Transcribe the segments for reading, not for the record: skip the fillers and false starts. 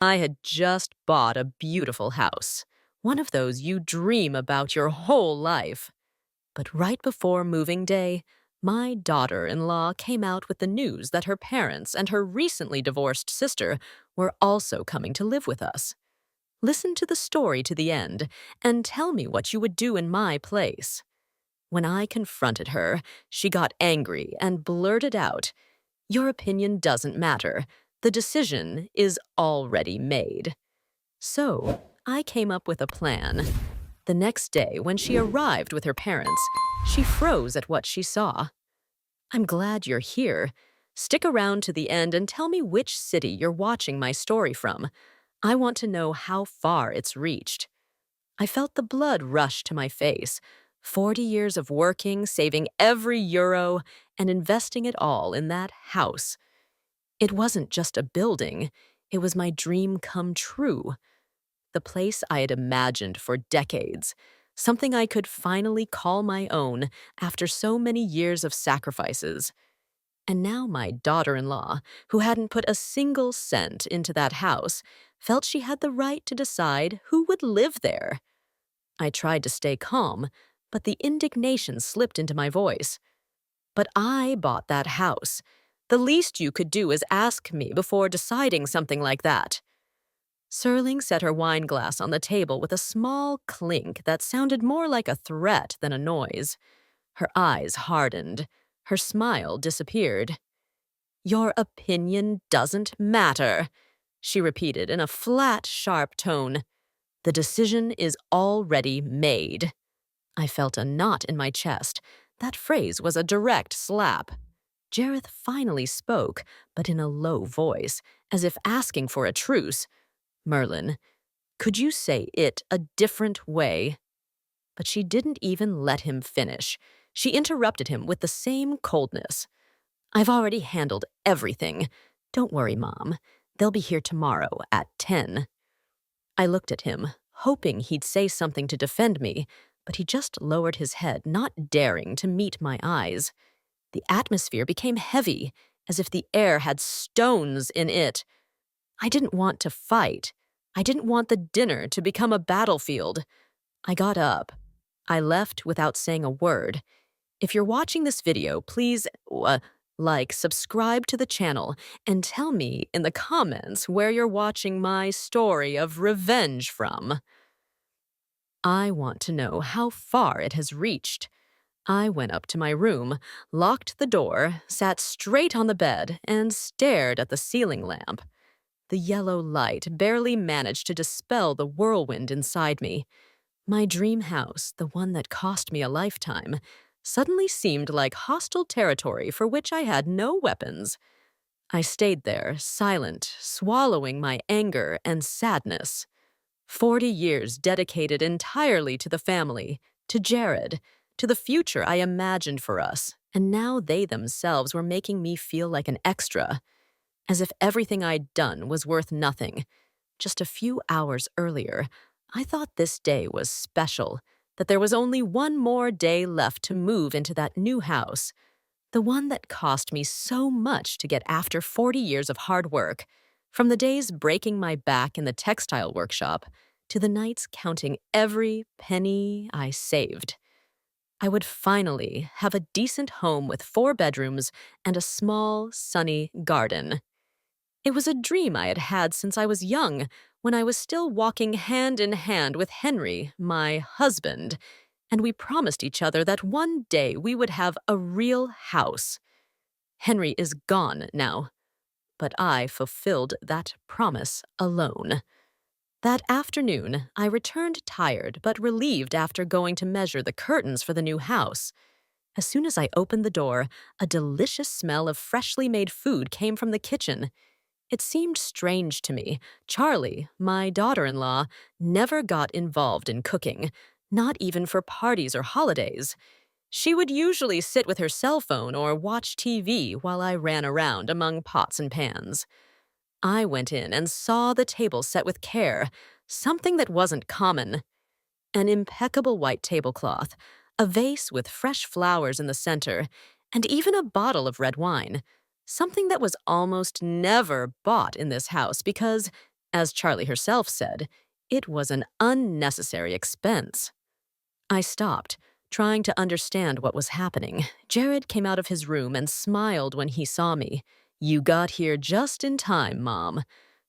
I had just bought a beautiful house, one of those you dream about your whole life. But right before moving day, my daughter-in-law came out with the news that her parents and her recently divorced sister were also coming to live with us. Listen to the story to the end and tell me what you would do in my place. When I confronted her, she got angry and blurted out, "Your opinion doesn't matter. The decision is already made." So, I came up with a plan. The next day, when she arrived with her parents, she froze at what she saw. "I'm glad you're here. Stick around to the end and tell me which city you're watching my story from. I want to know how far it's reached." I felt the blood rush to my face. 40 years of working, saving every euro, and investing it all in that house. It wasn't just a building, it was my dream come true. The place I had imagined for decades, something I could finally call my own after so many years of sacrifices. And now my daughter-in-law, who hadn't put a single cent into that house, felt she had the right to decide who would live there. I tried to stay calm, but the indignation slipped into my voice. "But I bought that house. The least you could do is ask me before deciding something like that." Serling set her wine glass on the table with a small clink that sounded more like a threat than a noise. Her eyes hardened. Her smile disappeared. "Your opinion doesn't matter," she repeated in a flat, sharp tone. "The decision is already made." I felt a knot in my chest. That phrase was a direct slap. Jareth finally spoke, but in a low voice, as if asking for a truce. "Merlin, could you say it a different way?" But she didn't even let him finish. She interrupted him with the same coldness. "I've already handled everything. Don't worry, Mom. They'll be here tomorrow at 10. I looked at him, hoping he'd say something to defend me, but he just lowered his head, not daring to meet my eyes. The atmosphere became heavy, as if the air had stones in it. I didn't want to fight. I didn't want the dinner to become a battlefield. I got up. I left without saying a word. If you're watching this video, please, subscribe to the channel, and tell me in the comments where you're watching my story of revenge from. I want to know how far it has reached. I went up to my room, locked the door, sat straight on the bed, and stared at the ceiling lamp. The yellow light barely managed to dispel the whirlwind inside me. My dream house, the one that cost me a lifetime, suddenly seemed like hostile territory for which I had no weapons. I stayed there, silent, swallowing my anger and sadness. 40 years dedicated entirely to the family, to Jared, to the future I imagined for us, and now they themselves were making me feel like an extra, as if everything I'd done was worth nothing. Just a few hours earlier, I thought this day was special, that there was only one more day left to move into that new house, the one that cost me so much to get after 40 years of hard work, from the days breaking my back in the textile workshop to the nights counting every penny I saved. I would finally have a decent home with 4 bedrooms and a small, sunny garden. It was a dream I had had since I was young, when I was still walking hand in hand with Henry, my husband, and we promised each other that one day we would have a real house. Henry is gone now, but I fulfilled that promise alone. That afternoon, I returned tired but relieved after going to measure the curtains for the new house. As soon as I opened the door, a delicious smell of freshly made food came from the kitchen. It seemed strange to me. Charlie, my daughter-in-law, never got involved in cooking, not even for parties or holidays. She would usually sit with her cell phone or watch TV while I ran around among pots and pans. I went in and saw the table set with care, something that wasn't common. An impeccable white tablecloth, a vase with fresh flowers in the center, and even a bottle of red wine, something that was almost never bought in this house because As Charlie herself said, it was an unnecessary expense. I stopped, trying to understand what was happening. Jared came out of his room and smiled when he saw me. "You got here just in time, Mom.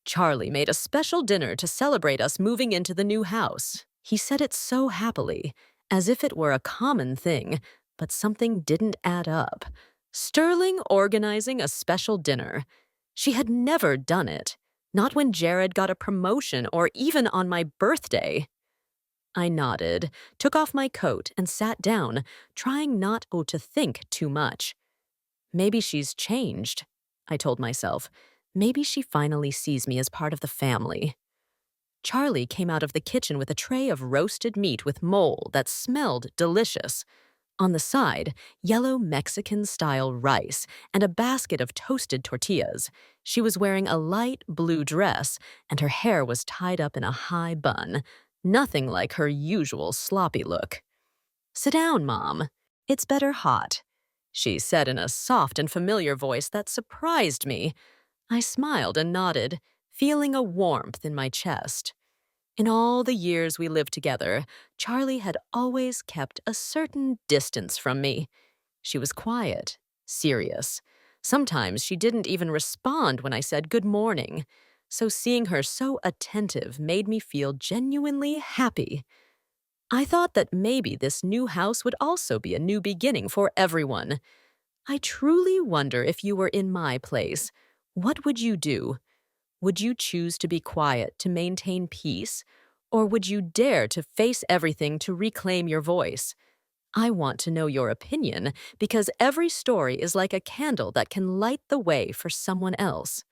Charlie made a special dinner to celebrate us moving into the new house." He said it so happily, as if it were a common thing, but something didn't add up. Sterling organizing a special dinner. She had never done it, not when Jared got a promotion or even on my birthday. I nodded, took off my coat, and sat down, trying not to think too much. Maybe she's changed, I told myself. Maybe she finally sees me as part of the family. Charlie came out of the kitchen with a tray of roasted meat with mole that smelled delicious. On the side, yellow Mexican-style rice and a basket of toasted tortillas. She was wearing a light blue dress, and her hair was tied up in a high bun. Nothing like her usual sloppy look. "Sit down, Mom. It's better hot," she said in a soft and familiar voice that surprised me. I smiled and nodded, feeling a warmth in my chest. In all the years we lived together, Charlie had always kept a certain distance from me. She was quiet, serious. Sometimes she didn't even respond when I said good morning. So seeing her so attentive made me feel genuinely happy. I thought that maybe this new house would also be a new beginning for everyone. I truly wonder if you were in my place. What would you do? Would you choose to be quiet to maintain peace? Or would you dare to face everything to reclaim your voice? I want to know your opinion because every story is like a candle that can light the way for someone else.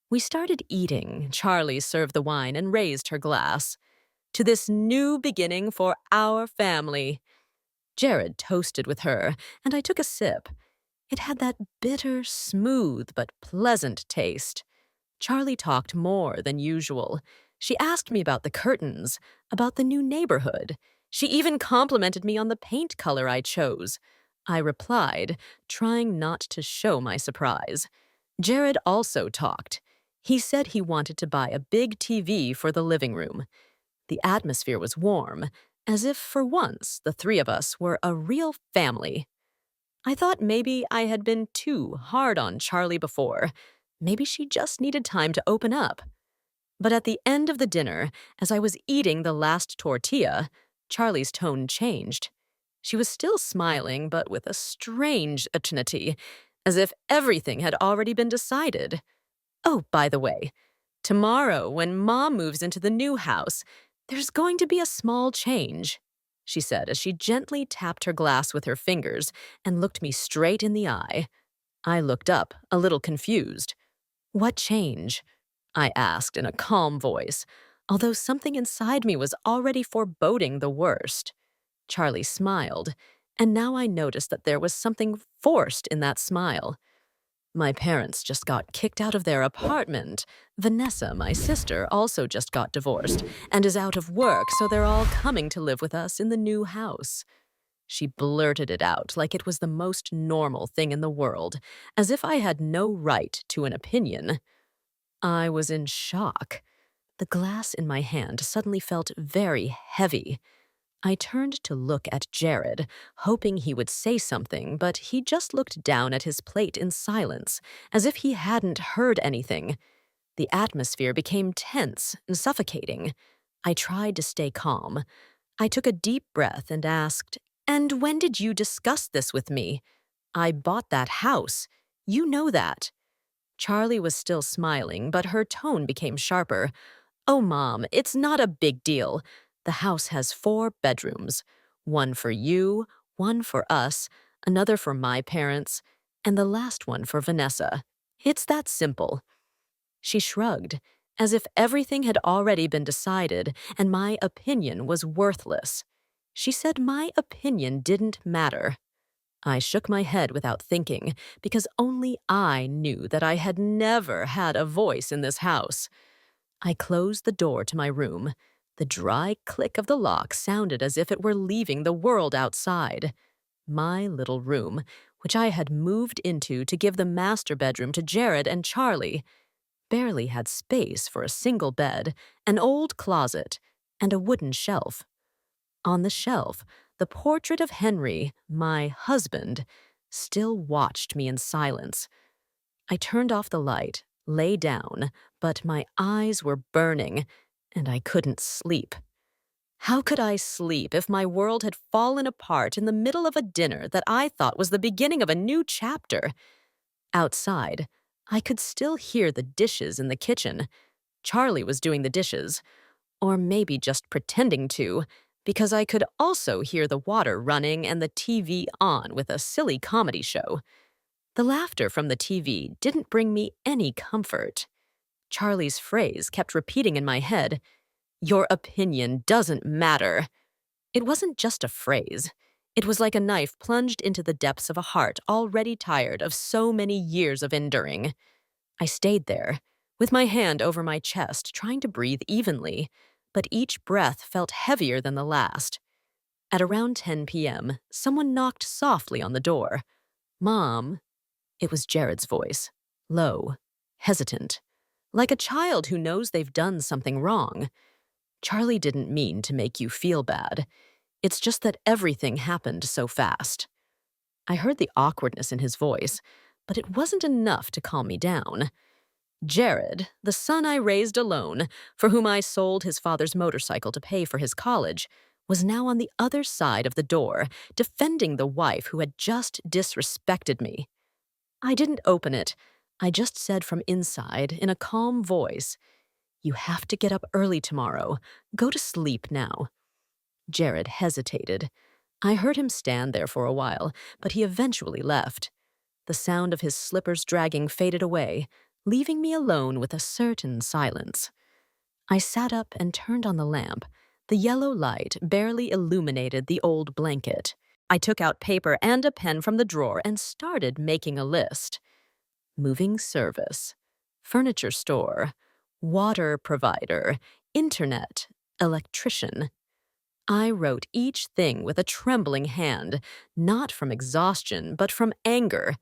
We started eating. Charlie served the wine and raised her glass. "To this new beginning for our family." Jared toasted with her, and I took a sip. It had that bitter, smooth, but pleasant taste. Charlie talked more than usual. She asked me about the curtains, about the new neighborhood. She even complimented me on the paint color I chose. I replied, trying not to show my surprise. Jared also talked. He said he wanted to buy a big TV for the living room. The atmosphere was warm, as if for once the three of us were a real family. I thought maybe I had been too hard on Charlie before. Maybe she just needed time to open up. But at the end of the dinner, as I was eating the last tortilla, Charlie's tone changed. She was still smiling, but with a strange attention, as if everything had already been decided. "Oh, by the way, tomorrow when Mom moves into the new house, there's going to be a small change," she said as she gently tapped her glass with her fingers and looked me straight in the eye. I looked up, a little confused. "What change?" I asked in a calm voice, although something inside me was already foreboding the worst. Charlie smiled, and now I noticed that there was something forced in that smile. "My parents just got kicked out of their apartment. Vanessa, my sister, also just got divorced and is out of work, so they're all coming to live with us in the new house." She blurted it out like it was the most normal thing in the world, as if I had no right to an opinion. I was in shock. The glass in my hand suddenly felt very heavy. I turned to look at Jared, hoping he would say something, but he just looked down at his plate in silence, as if he hadn't heard anything. The atmosphere became tense and suffocating. I tried to stay calm. I took a deep breath and asked, "And when did you discuss this with me? I bought that house. You know that." Charlie was still smiling, but her tone became sharper. "Oh, Mom, it's not a big deal. The house has 4 bedrooms. One for you, one for us, another for my parents, and the last one for Vanessa. It's that simple." She shrugged, as if everything had already been decided and my opinion was worthless. She said my opinion didn't matter. I shook my head without thinking, because only I knew that I had never had a voice in this house. I closed the door to my room. The dry click of the lock sounded as if it were leaving the world outside. My little room, which I had moved into to give the master bedroom to Jared and Charlie. barely had space for a single bed, an old closet, and a wooden shelf. On the shelf, the portrait of Henry, my husband, still watched me in silence. I turned off the light, lay down, but my eyes were burning, and I couldn't sleep. How could I sleep if my world had fallen apart in the middle of a dinner that I thought was the beginning of a new chapter? Outside, I could still hear the dishes in the kitchen. Charlie was doing the dishes, or maybe just pretending to, because I could also hear the water running and the TV on with a silly comedy show. The laughter from the TV didn't bring me any comfort. Charlie's phrase kept repeating in my head, "Your opinion doesn't matter." It wasn't just a phrase. It was like a knife plunged into the depths of a heart already tired of so many years of enduring. I stayed there, with my hand over my chest, trying to breathe evenly, but each breath felt heavier than the last. At around 10 p.m., someone knocked softly on the door. "Mom." It was Jared's voice, low, hesitant, like a child who knows they've done something wrong. "Charlie didn't mean to make you feel bad. It's just that everything happened so fast." I heard the awkwardness in his voice, but it wasn't enough to calm me down. Jared, the son I raised alone, for whom I sold his father's motorcycle to pay for his college, was now on the other side of the door, defending the wife who had just disrespected me. I didn't open it. I just said from inside, in a calm voice, "You have to get up early tomorrow. Go to sleep now." Jared hesitated. I heard him stand there for a while, but he eventually left. The sound of his slippers dragging faded away, leaving me alone with a certain silence. I sat up and turned on the lamp. The yellow light barely illuminated the old blanket. I took out paper and a pen from the drawer and started making a list. Moving service, furniture store, water provider, internet, electrician. I wrote each thing with a trembling hand, not from exhaustion, but from anger.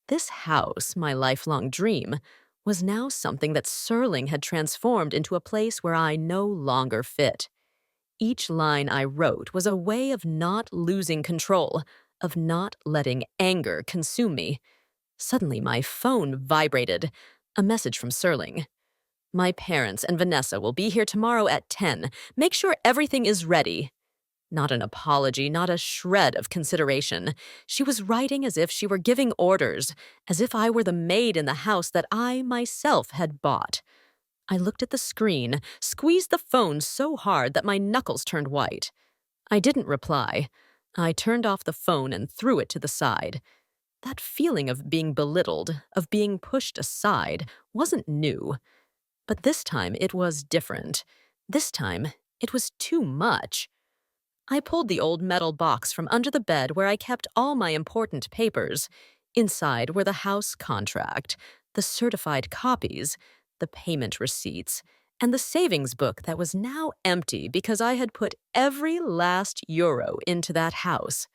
This house, my lifelong dream, was now something that Serling had transformed into a place where I no longer fit. Each line I wrote was a way of not losing control, of not letting anger consume me. Suddenly, my phone vibrated. A message from Serling. "My parents and Vanessa will be here tomorrow at 10. Make sure everything is ready." Not an apology, not a shred of consideration. She was writing as if she were giving orders, as if I were the maid in the house that I myself had bought. I looked at the screen, squeezed the phone so hard that my knuckles turned white. I didn't reply. I turned off the phone and threw it to the side. That feeling of being belittled, of being pushed aside, wasn't new. But this time it was different. This time it was too much. I pulled the old metal box from under the bed where I kept all my important papers. Inside were the house contract, the certified copies, the payment receipts, and the savings book that was now empty because I had put every last euro into that house.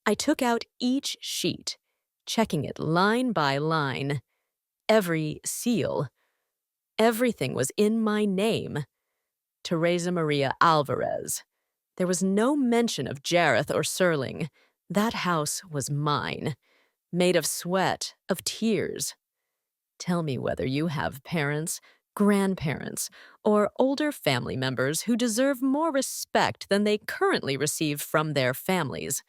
I took out each sheet, checking it line by line. Every seal. Everything was in my name. Teresa Maria Alvarez. There was no mention of Jareth or Serling. That house was mine, made of sweat, of tears. Tell me whether you have parents, grandparents, or older family members who deserve more respect than they currently receive from their families.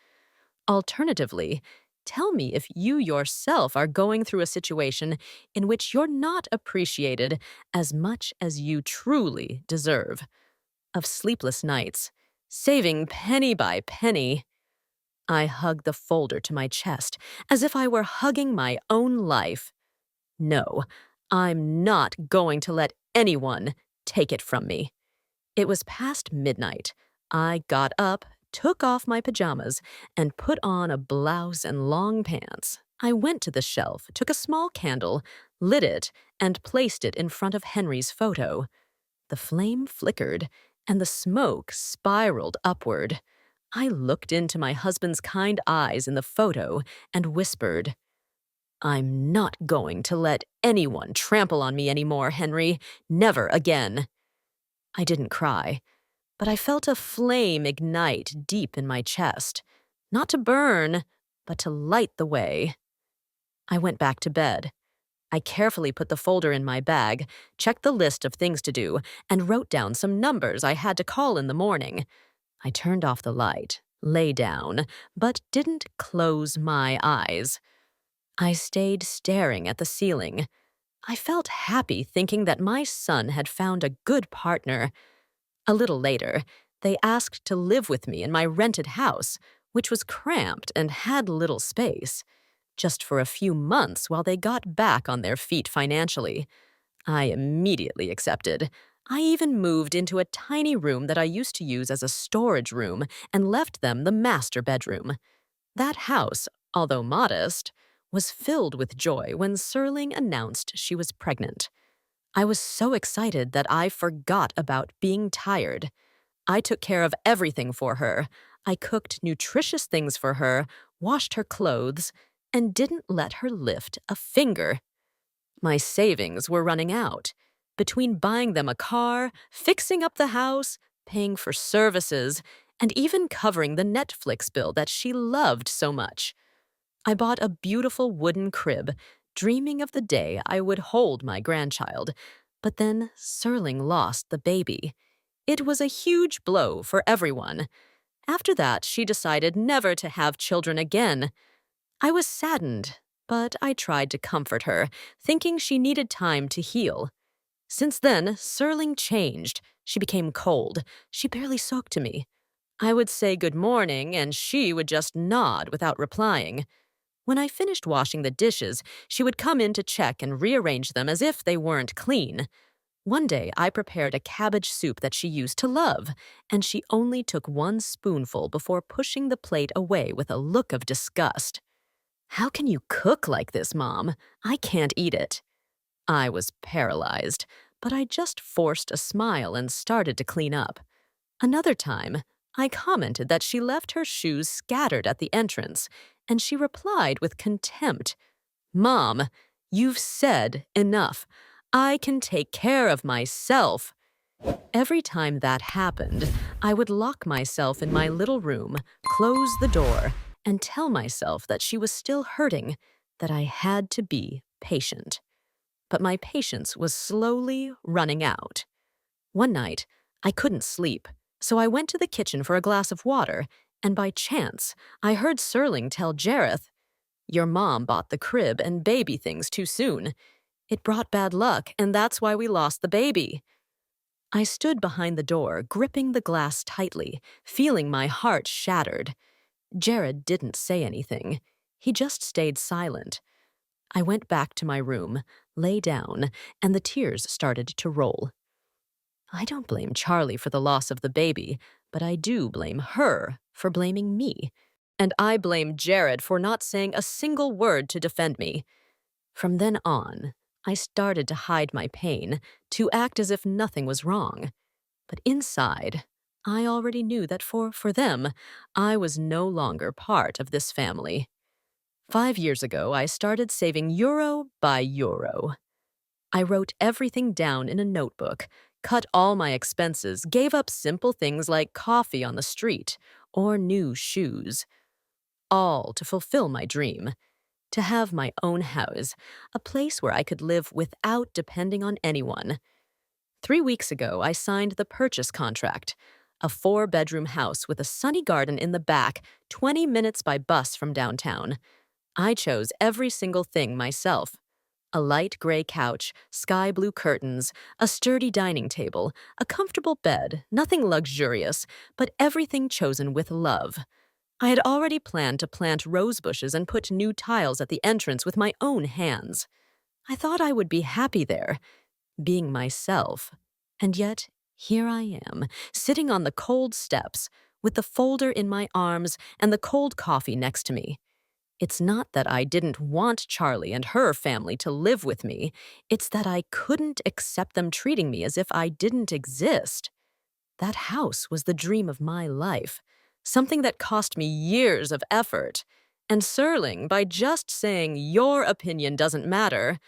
Alternatively, tell me if you yourself are going through a situation in which you're not appreciated as much as you truly deserve. Of sleepless nights, saving penny by penny. I hugged the folder to my chest as if I were hugging my own life. No, I'm not going to let anyone take it from me. It was past midnight. I got up, took off my pajamas, and put on a blouse and long pants. I went to the shelf, took a small candle, lit it, and placed it in front of Henry's photo. The flame flickered, and the smoke spiraled upward. I looked into my husband's kind eyes in the photo and whispered, I'm not going to let anyone trample on me anymore, Henry. Never again. I didn't cry, but I felt a flame ignite deep in my chest. Not to burn, but to light the way. I went back to bed. I carefully put the folder in my bag, checked the list of things to do, and wrote down some numbers I had to call in the morning. I turned off the light, lay down, but didn't close my eyes. I stayed staring at the ceiling. I felt happy thinking that my son had found a good partner. A little later, they asked to live with me in my rented house, which was cramped and had little space, just for a few months while they got back on their feet financially. I immediately accepted. I even moved into a tiny room that I used to use as a storage room and left them the master bedroom. That house, although modest, was filled with joy when Serling announced she was pregnant. I was so excited that I forgot about being tired. I took care of everything for her. I cooked nutritious things for her, washed her clothes, and didn't let her lift a finger. My savings were running out. Between buying them a car, fixing up the house, paying for services, and even covering the Netflix bill that she loved so much. I bought a beautiful wooden crib, dreaming of the day I would hold my grandchild. But then Serling lost the baby. It was a huge blow for everyone. After that, she decided never to have children again. I was saddened, but I tried to comfort her, thinking she needed time to heal. Since then, Serling changed. She became cold. She barely spoke to me. I would say good morning, and she would just nod without replying. When I finished washing the dishes, she would come in to check and rearrange them as if they weren't clean. One day, I prepared a cabbage soup that she used to love, and she only took one spoonful before pushing the plate away with a look of disgust. "How can you cook like this, Mom? I can't eat it." I was paralyzed, but I just forced a smile and started to clean up. Another time, I commented that she left her shoes scattered at the entrance, and she replied with contempt, "Mom, you've said enough. I can take care of myself." Every time that happened, I would lock myself in my little room, close the door, and tell myself that she was still hurting, that I had to be patient. But my patience was slowly running out. One night, I couldn't sleep, so I went to the kitchen for a glass of water, and by chance, I heard Serling tell Jareth, "Your mom bought the crib and baby things too soon. It brought bad luck, and that's why we lost the baby." I stood behind the door, gripping the glass tightly, feeling my heart shattered. Jared didn't say anything. He just stayed silent. I went back to my room, lay down, and the tears started to roll. I don't blame Charlie for the loss of the baby, but I do blame her for blaming me. And I blame Jared for not saying a single word to defend me. From then on, I started to hide my pain, to act as if nothing was wrong. But inside, I already knew that for them, I was no longer part of this family. 5 years ago, I started saving euro by euro. I wrote everything down in a notebook, cut all my expenses, gave up simple things like coffee on the street or new shoes. All to fulfill my dream, to have my own house, a place where I could live without depending on anyone. 3 weeks ago, I signed the purchase contract, a 4-bedroom house with a sunny garden in the back, 20 minutes by bus from downtown. I chose every single thing myself. A light gray couch, sky blue curtains, a sturdy dining table, a comfortable bed, nothing luxurious, but everything chosen with love. I had already planned to plant rose bushes and put new tiles at the entrance with my own hands. I thought I would be happy there, being myself. And yet, here I am, sitting on the cold steps, with the folder in my arms and the cold coffee next to me. It's not that I didn't want Charlie and her family to live with me. It's that I couldn't accept them treating me as if I didn't exist. That house was the dream of my life, something that cost me years of effort, And Serling, by just saying your opinion doesn't matter,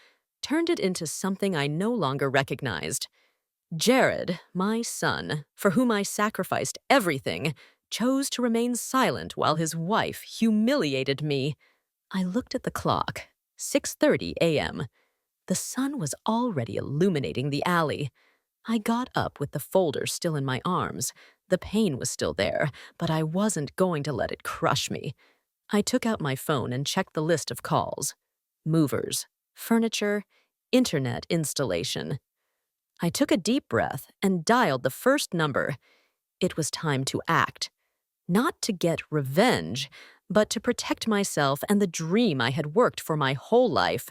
turned it into something I no longer recognized. Jared, my son, for whom I sacrificed everything, chose to remain silent while his wife humiliated me. I looked at the clock. 6:30 a.m. The sun was already illuminating the alley. I got up with the folder still in my arms. The pain was still there, but I wasn't going to let it crush me. I took out my phone and checked the list of calls. Movers, furniture, internet installation. I took a deep breath and dialed the first number. It was time to act. Not to get revenge, but to protect myself and the dream I had worked for my whole life.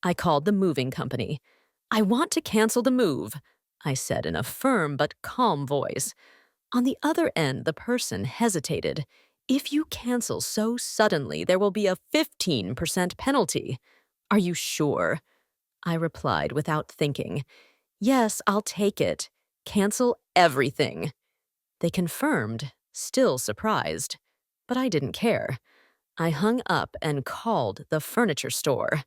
I called the moving company. "I want to cancel the move," I said in a firm but calm voice. On the other end, the person hesitated. "If you cancel so suddenly, there will be a 15% penalty." "Are you sure?" I replied without thinking. "Yes, I'll take it. Cancel everything." They confirmed, still surprised. But I didn't care. I hung up and called the furniture store.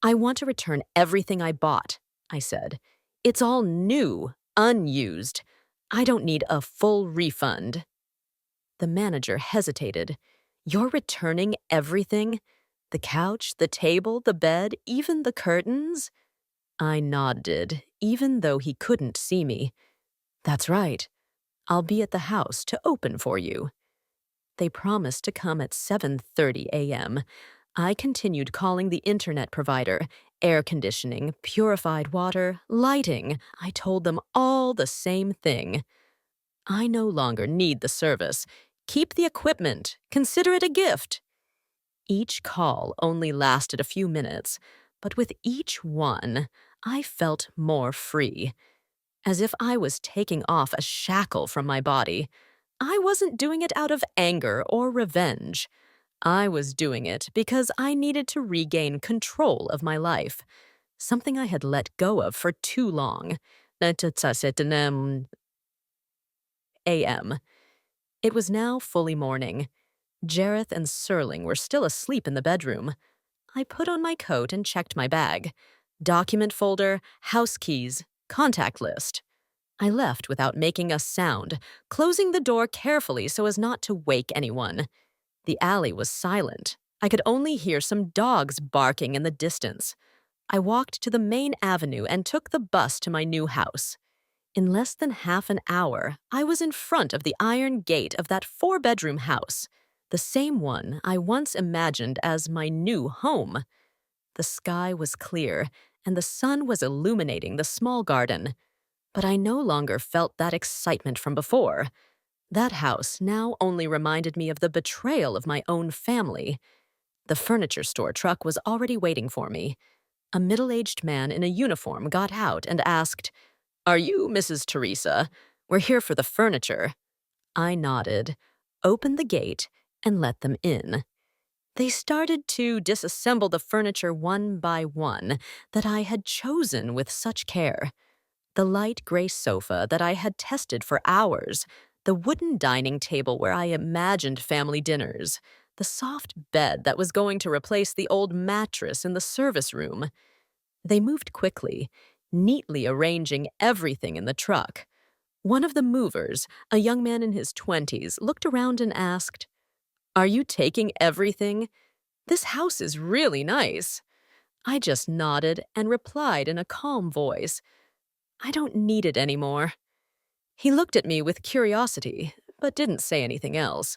"I want to return everything I bought," I said. "It's all new, unused. I don't need a full refund." The manager hesitated. "You're returning everything? The couch, the table, the bed, even the curtains?" I nodded, even though he couldn't see me. "That's right. I'll be at the house to open for you." They promised to come at 7:30 a.m. I continued calling the internet provider, air conditioning, purified water, lighting. I told them all the same thing. "I no longer need the service. Keep the equipment. Consider it a gift." Each call only lasted a few minutes, but with each one, I felt more free, as if I was taking off a shackle from my body. I wasn't doing it out of anger or revenge. I was doing it because I needed to regain control of my life, something I had let go of for too long. 7 a.m. It was now fully morning. Jareth and Serling were still asleep in the bedroom. I put on my coat and checked my bag. Document folder, house keys, contact list. I left without making a sound, closing the door carefully so as not to wake anyone. The alley was silent. I could only hear some dogs barking in the distance. I walked to the main avenue and took the bus to my new house. In less than half an hour, I was in front of the iron gate of that 4-bedroom house, the same one I once imagined as my new home. The sky was clear, and the sun was illuminating the small garden. But I no longer felt that excitement from before. That house now only reminded me of the betrayal of my own family. The furniture store truck was already waiting for me. A middle-aged man in a uniform got out and asked, "Are you Mrs. Teresa? We're here for the furniture." I nodded, opened the gate, and let them in. They started to disassemble the furniture one by one that I had chosen with such care. The light gray sofa that I had tested for hours, the wooden dining table where I imagined family dinners, the soft bed that was going to replace the old mattress in the service room. They moved quickly, neatly arranging everything in the truck. One of the movers, a young man in his 20s, looked around and asked, "Are you taking everything? This house is really nice." I just nodded and replied in a calm voice, "I don't need it anymore." He looked at me with curiosity, but didn't say anything else.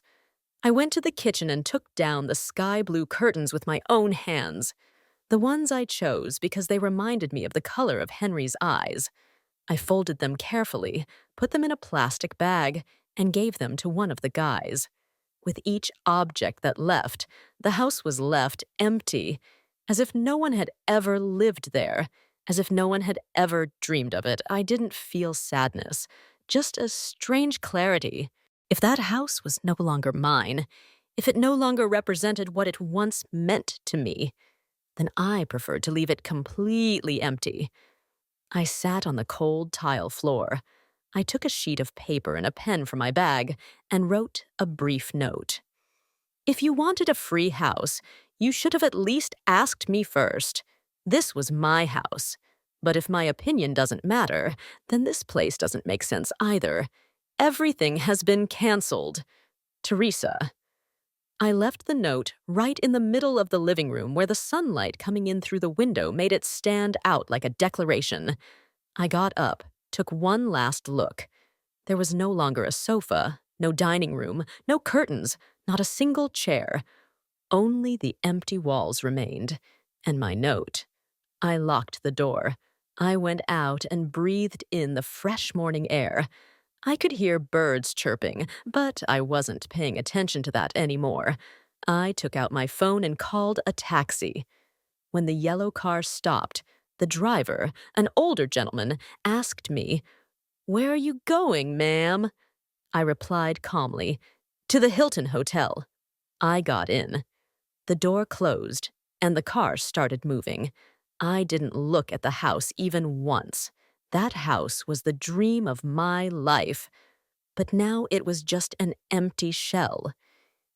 I went to the kitchen and took down the sky blue curtains with my own hands, the ones I chose because they reminded me of the color of Henry's eyes. I folded them carefully, put them in a plastic bag, and gave them to one of the guys. With each object that left, the house was left empty, as if no one had ever lived there, as if no one had ever dreamed of it. I didn't feel sadness, just a strange clarity. If that house was no longer mine, if it no longer represented what it once meant to me, then I preferred to leave it completely empty. I sat on the cold tile floor. I took a sheet of paper and a pen from my bag and wrote a brief note. If you wanted a free house, you should have at least asked me first. This was my house. But if my opinion doesn't matter, then this place doesn't make sense either. Everything has been canceled. Teresa. I left the note right in the middle of the living room where the sunlight coming in through the window made it stand out like a declaration. I got up, took one last look. There was no longer a sofa, no dining room, no curtains, not a single chair. Only the empty walls remained, and my note. I locked the door. I went out and breathed in the fresh morning air. I could hear birds chirping, but I wasn't paying attention to that anymore. I took out my phone and called a taxi. When the yellow car stopped, the driver, an older gentleman, asked me, "Where are you going, ma'am?" I replied calmly, "To the Hilton Hotel." I got in. The door closed, and the car started moving. I didn't look at the house even once. That house was the dream of my life. But now it was just an empty shell.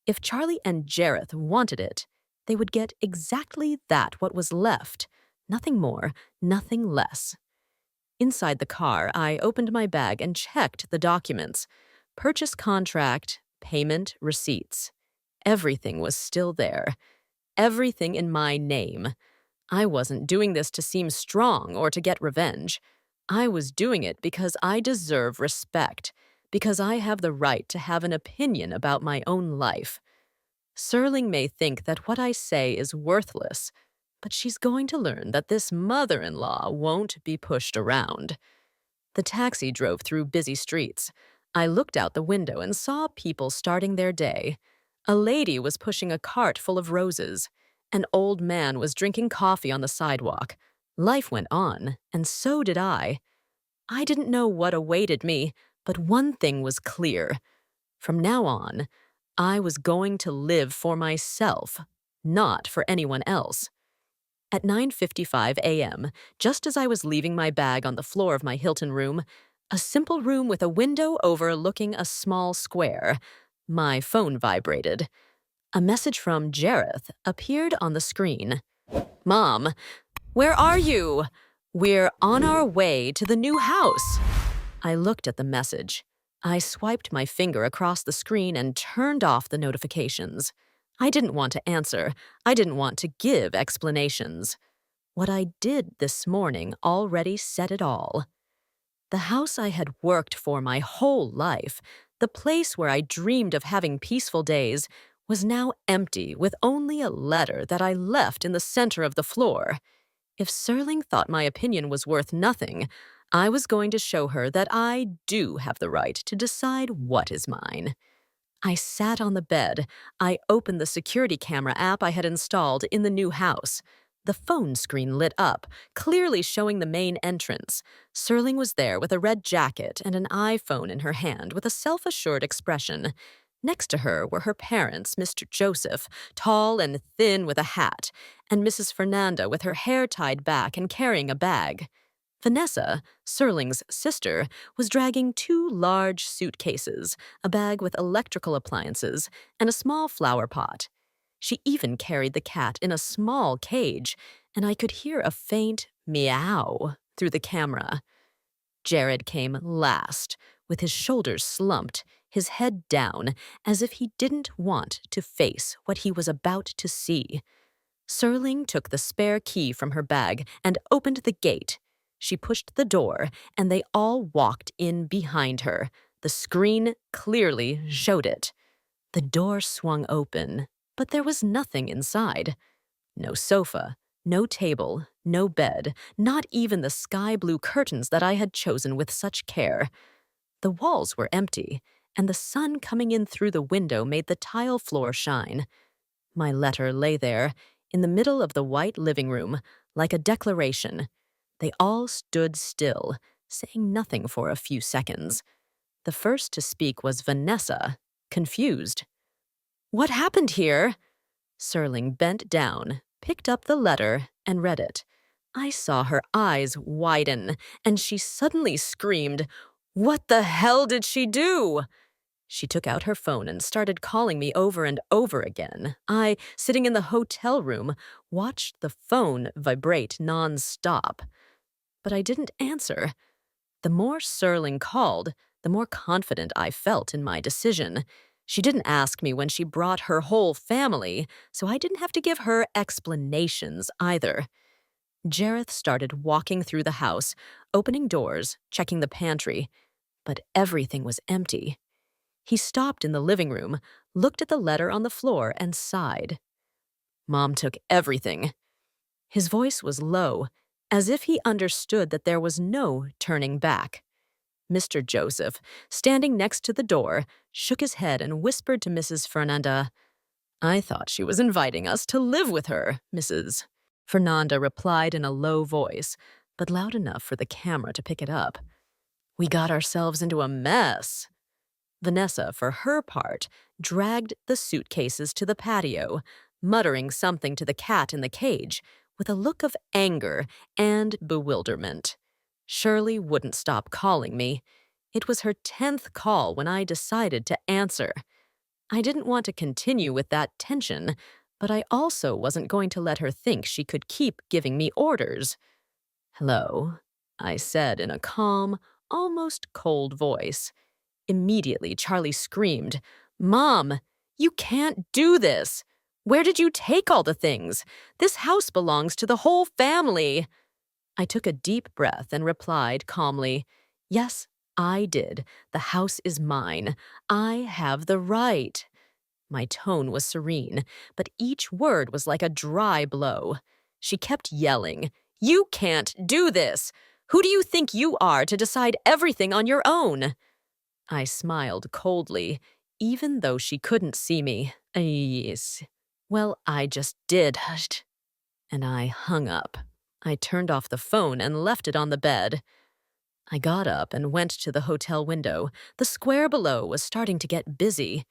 If Charlie and Jareth wanted it, they would get exactly that what was left. Nothing more, nothing less. Inside the car, I opened my bag and checked the documents. Purchase contract, payment, receipts. Everything was still there. Everything in my name. I wasn't doing this to seem strong or to get revenge. I was doing it because I deserve respect, because I have the right to have an opinion about my own life. Serling may think that what I say is worthless, but she's going to learn that this mother-in-law won't be pushed around. The taxi drove through busy streets. I looked out the window and saw people starting their day. A lady was pushing a cart full of roses. An old man was drinking coffee on the sidewalk. Life went on, and so did I. I didn't know what awaited me, but one thing was clear. From now on, I was going to live for myself, not for anyone else. At 9:55 a.m., just as I was leaving my bag on the floor of my Hilton room, a simple room with a window overlooking a small square, my phone vibrated. A message from Jareth appeared on the screen. "Mom, where are you? We're on our way to the new house." I looked at the message. I swiped my finger across the screen and turned off the notifications. I didn't want to answer. I didn't want to give explanations. What I did this morning already said it all. The house I had worked for my whole life, the place where I dreamed of having peaceful days, was now empty with only a letter that I left in the center of the floor. If Serling thought my opinion was worth nothing, I was going to show her that I do have the right to decide what is mine. I sat on the bed. I opened the security camera app I had installed in the new house. The phone screen lit up, clearly showing the main entrance. Serling was there with a red jacket and an iPhone in her hand with a self-assured expression. Next to her were her parents, Mr. Joseph, tall and thin with a hat, and Mrs. Fernanda with her hair tied back and carrying a bag. Vanessa, Serling's sister, was dragging two large suitcases, a bag with electrical appliances, and a small flower pot. She even carried the cat in a small cage, and I could hear a faint meow through the camera. Jared came last, with his shoulders slumped, his head down, as if he didn't want to face what he was about to see. Serling took the spare key from her bag and opened the gate. She pushed the door, and they all walked in behind her. The screen clearly showed it. The door swung open, but there was nothing inside. No sofa, no table, no bed, not even the sky-blue curtains that I had chosen with such care. The walls were empty, and the sun coming in through the window made the tile floor shine. My letter lay there, in the middle of the white living room, like a declaration. They all stood still, saying nothing for a few seconds. The first to speak was Vanessa, confused. "What happened here?" Serling bent down, picked up the letter, and read it. I saw her eyes widen, and she suddenly screamed, "What the hell did she do?" She took out her phone and started calling me over and over again. I, sitting in the hotel room, watched the phone vibrate nonstop. But I didn't answer. The more Serling called, the more confident I felt in my decision. She didn't ask me when she brought her whole family, so I didn't have to give her explanations either. Jareth started walking through the house, opening doors, checking the pantry, but everything was empty. He stopped in the living room, looked at the letter on the floor, and sighed. Mom took everything. His voice was low, as if he understood that there was no turning back. Mr. Joseph, standing next to the door, shook his head and whispered to Mrs. Fernanda, "I thought she was inviting us to live with her, Mrs." Fernanda replied in a low voice, but loud enough for the camera to pick it up. "We got ourselves into a mess." Vanessa, for her part, dragged the suitcases to the patio, muttering something to the cat in the cage, with a look of anger and bewilderment. Shirley wouldn't stop calling me. It was her 10th call when I decided to answer. I didn't want to continue with that tension, but I also wasn't going to let her think she could keep giving me orders. "Hello," I said in a calm, almost cold voice. Immediately, Charlie screamed, "Mom, you can't do this! Where did you take all the things? This house belongs to the whole family!" I took a deep breath and replied calmly, "Yes, I did. The house is mine. I have the right." My tone was serene, but each word was like a dry blow. She kept yelling, "You can't do this! Who do you think you are to decide everything on your own?" I smiled coldly, even though she couldn't see me. Yes. Well, I just did. And I hung up. I turned off the phone and left it on the bed. I got up and went to the hotel window. The square below was starting to get busy.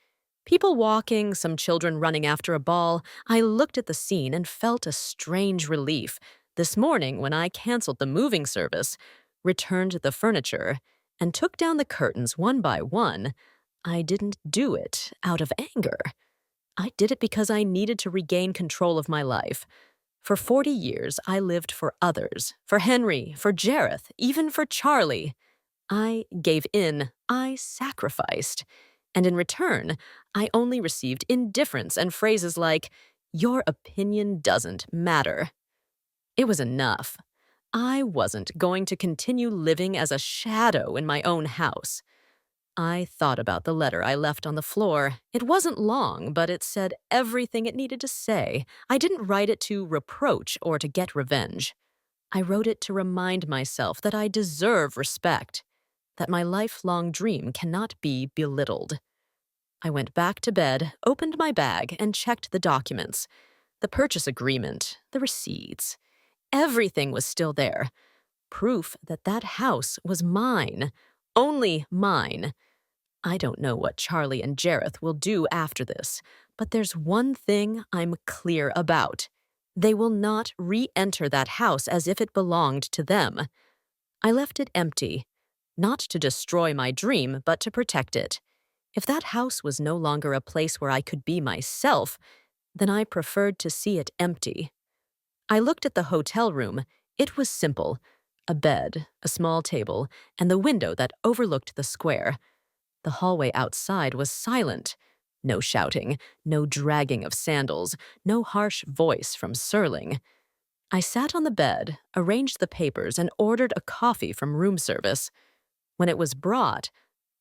People walking, some children running after a ball. I looked at the scene and felt a strange relief. This morning, when I canceled the moving service, returned the furniture, and took down the curtains one by one, I didn't do it out of anger. I did it because I needed to regain control of my life. For 40 years, I lived for others, for Henry, for Jareth, even for Charlie. I gave in, I sacrificed. And in return, I only received indifference and phrases like, "Your opinion doesn't matter." It was enough. I wasn't going to continue living as a shadow in my own house. I thought about the letter I left on the floor. It wasn't long, but it said everything it needed to say. I didn't write it to reproach or to get revenge. I wrote it to remind myself that I deserve respect, that my lifelong dream cannot be belittled. I went back to bed, opened my bag, and checked the documents. The purchase agreement, the receipts. Everything was still there. Proof that that house was mine. Only mine. I don't know what Charlie and Jareth will do after this, but there's one thing I'm clear about. They will not re-enter that house as if it belonged to them. I left it empty, not to destroy my dream, but to protect it. If that house was no longer a place where I could be myself, then I preferred to see it empty. I looked at the hotel room. It was simple. A bed, a small table, and the window that overlooked the square. The hallway outside was silent. No shouting, no dragging of sandals, no harsh voice from Serling. I sat on the bed, arranged the papers, and ordered a coffee from room service. When it was brought,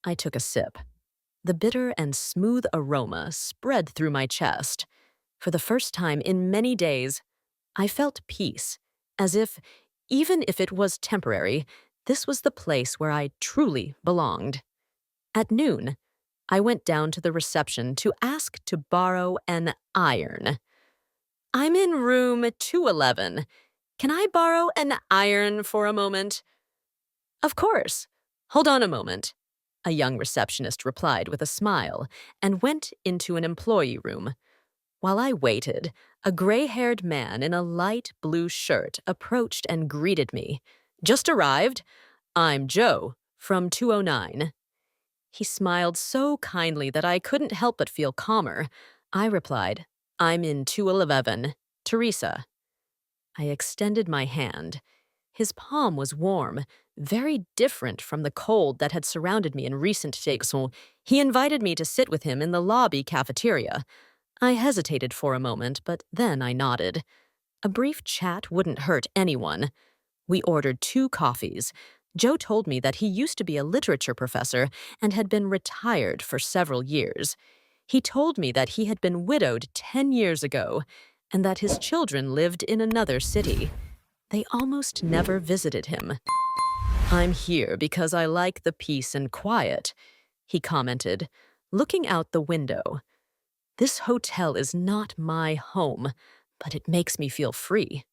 I took a sip. The bitter and smooth aroma spread through my chest. For the first time in many days, I felt peace, as if, even if it was temporary, this was the place where I truly belonged. At noon, I went down to the reception to ask to borrow an iron. "I'm in room 211. Can I borrow an iron for a moment?" "Of course. Hold on a moment," a young receptionist replied with a smile, and went into an employee room. While I waited, a gray-haired man in a light blue shirt approached and greeted me. "Just arrived. I'm Joe, from 209. He smiled so kindly that I couldn't help but feel calmer. I replied, I'm in 211, Teresa. I extended my hand. His palm was warm, very different from the cold that had surrounded me in recent days. So he invited me to sit with him in the lobby cafeteria. I hesitated for a moment, but then I nodded. A brief chat wouldn't hurt anyone. We ordered 2 coffees. Joe told me that he used to be a literature professor and had been retired for several years. He told me that he had been widowed 10 years ago and that his children lived in another city. They almost never visited him. I'm here because I like the peace and quiet, he commented, looking out the window. This hotel is not my home, but it makes me feel free.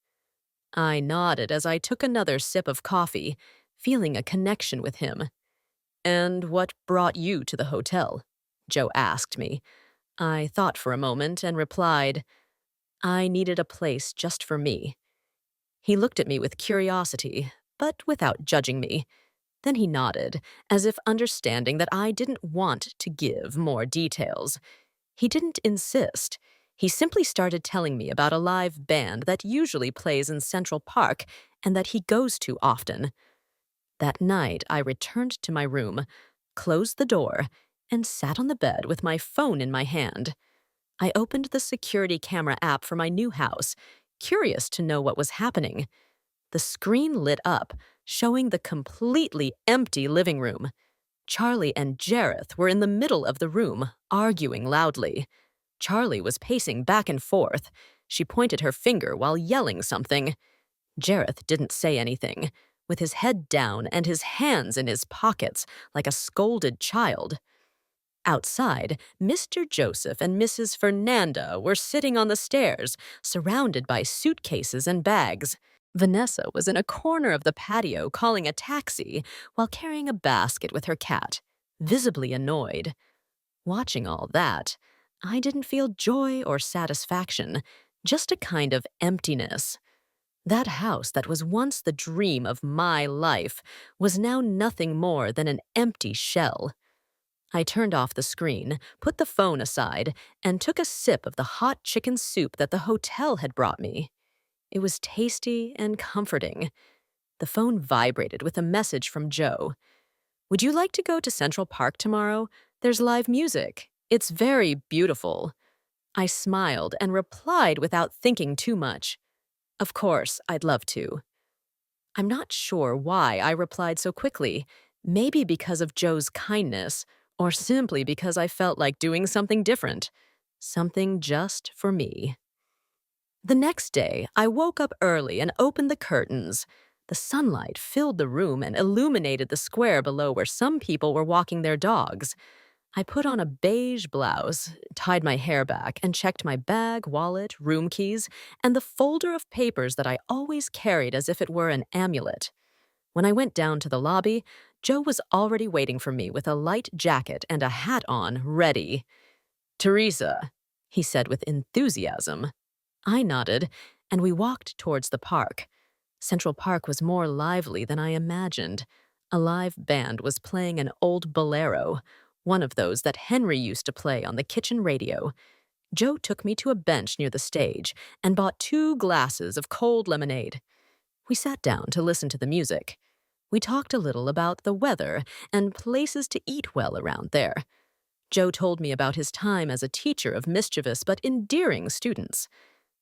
I nodded as I took another sip of coffee, feeling a connection with him. And what brought you to the hotel? Joe asked me. I thought for a moment and replied, I needed a place just for me. He looked at me with curiosity, but without judging me. Then he nodded, as if understanding that I didn't want to give more details. He didn't insist. He simply started telling me about a live band that usually plays in Central Park and that he goes to often. That night, I returned to my room, closed the door, and sat on the bed with my phone in my hand. I opened the security camera app for my new house, curious to know what was happening. The screen lit up, showing the completely empty living room. Charlie and Jareth were in the middle of the room, arguing loudly. Charlie was pacing back and forth. She pointed her finger while yelling something. Jareth didn't say anything, with his head down and his hands in his pockets like a scolded child. Outside, Mr. Joseph and Mrs. Fernanda were sitting on the stairs, surrounded by suitcases and bags. Vanessa was in a corner of the patio calling a taxi while carrying a basket with her cat, visibly annoyed. Watching all that, I didn't feel joy or satisfaction, just a kind of emptiness. That house that was once the dream of my life was now nothing more than an empty shell. I turned off the screen, put the phone aside, and took a sip of the hot chicken soup that the hotel had brought me. It was tasty and comforting. The phone vibrated with a message from Joe. Would you like to go to Central Park tomorrow? There's live music. It's very beautiful. I smiled and replied without thinking too much. Of course, I'd love to. I'm not sure why I replied so quickly, maybe because of Joe's kindness, or simply because I felt like doing something different, something just for me. The next day, I woke up early and opened the curtains. The sunlight filled the room and illuminated the square below where some people were walking their dogs. I put on a beige blouse, tied my hair back, and checked my bag, wallet, room keys, and the folder of papers that I always carried as if it were an amulet. When I went down to the lobby, Joe was already waiting for me with a light jacket and a hat on, ready. Teresa, he said with enthusiasm. I nodded, and we walked towards the park. Central Park was more lively than I imagined. A live band was playing an old bolero, one of those that Henry used to play on the kitchen radio. Joe took me to a bench near the stage and bought 2 glasses of cold lemonade. We sat down to listen to the music. We talked a little about the weather and places to eat well around there. Joe told me about his time as a teacher of mischievous but endearing students.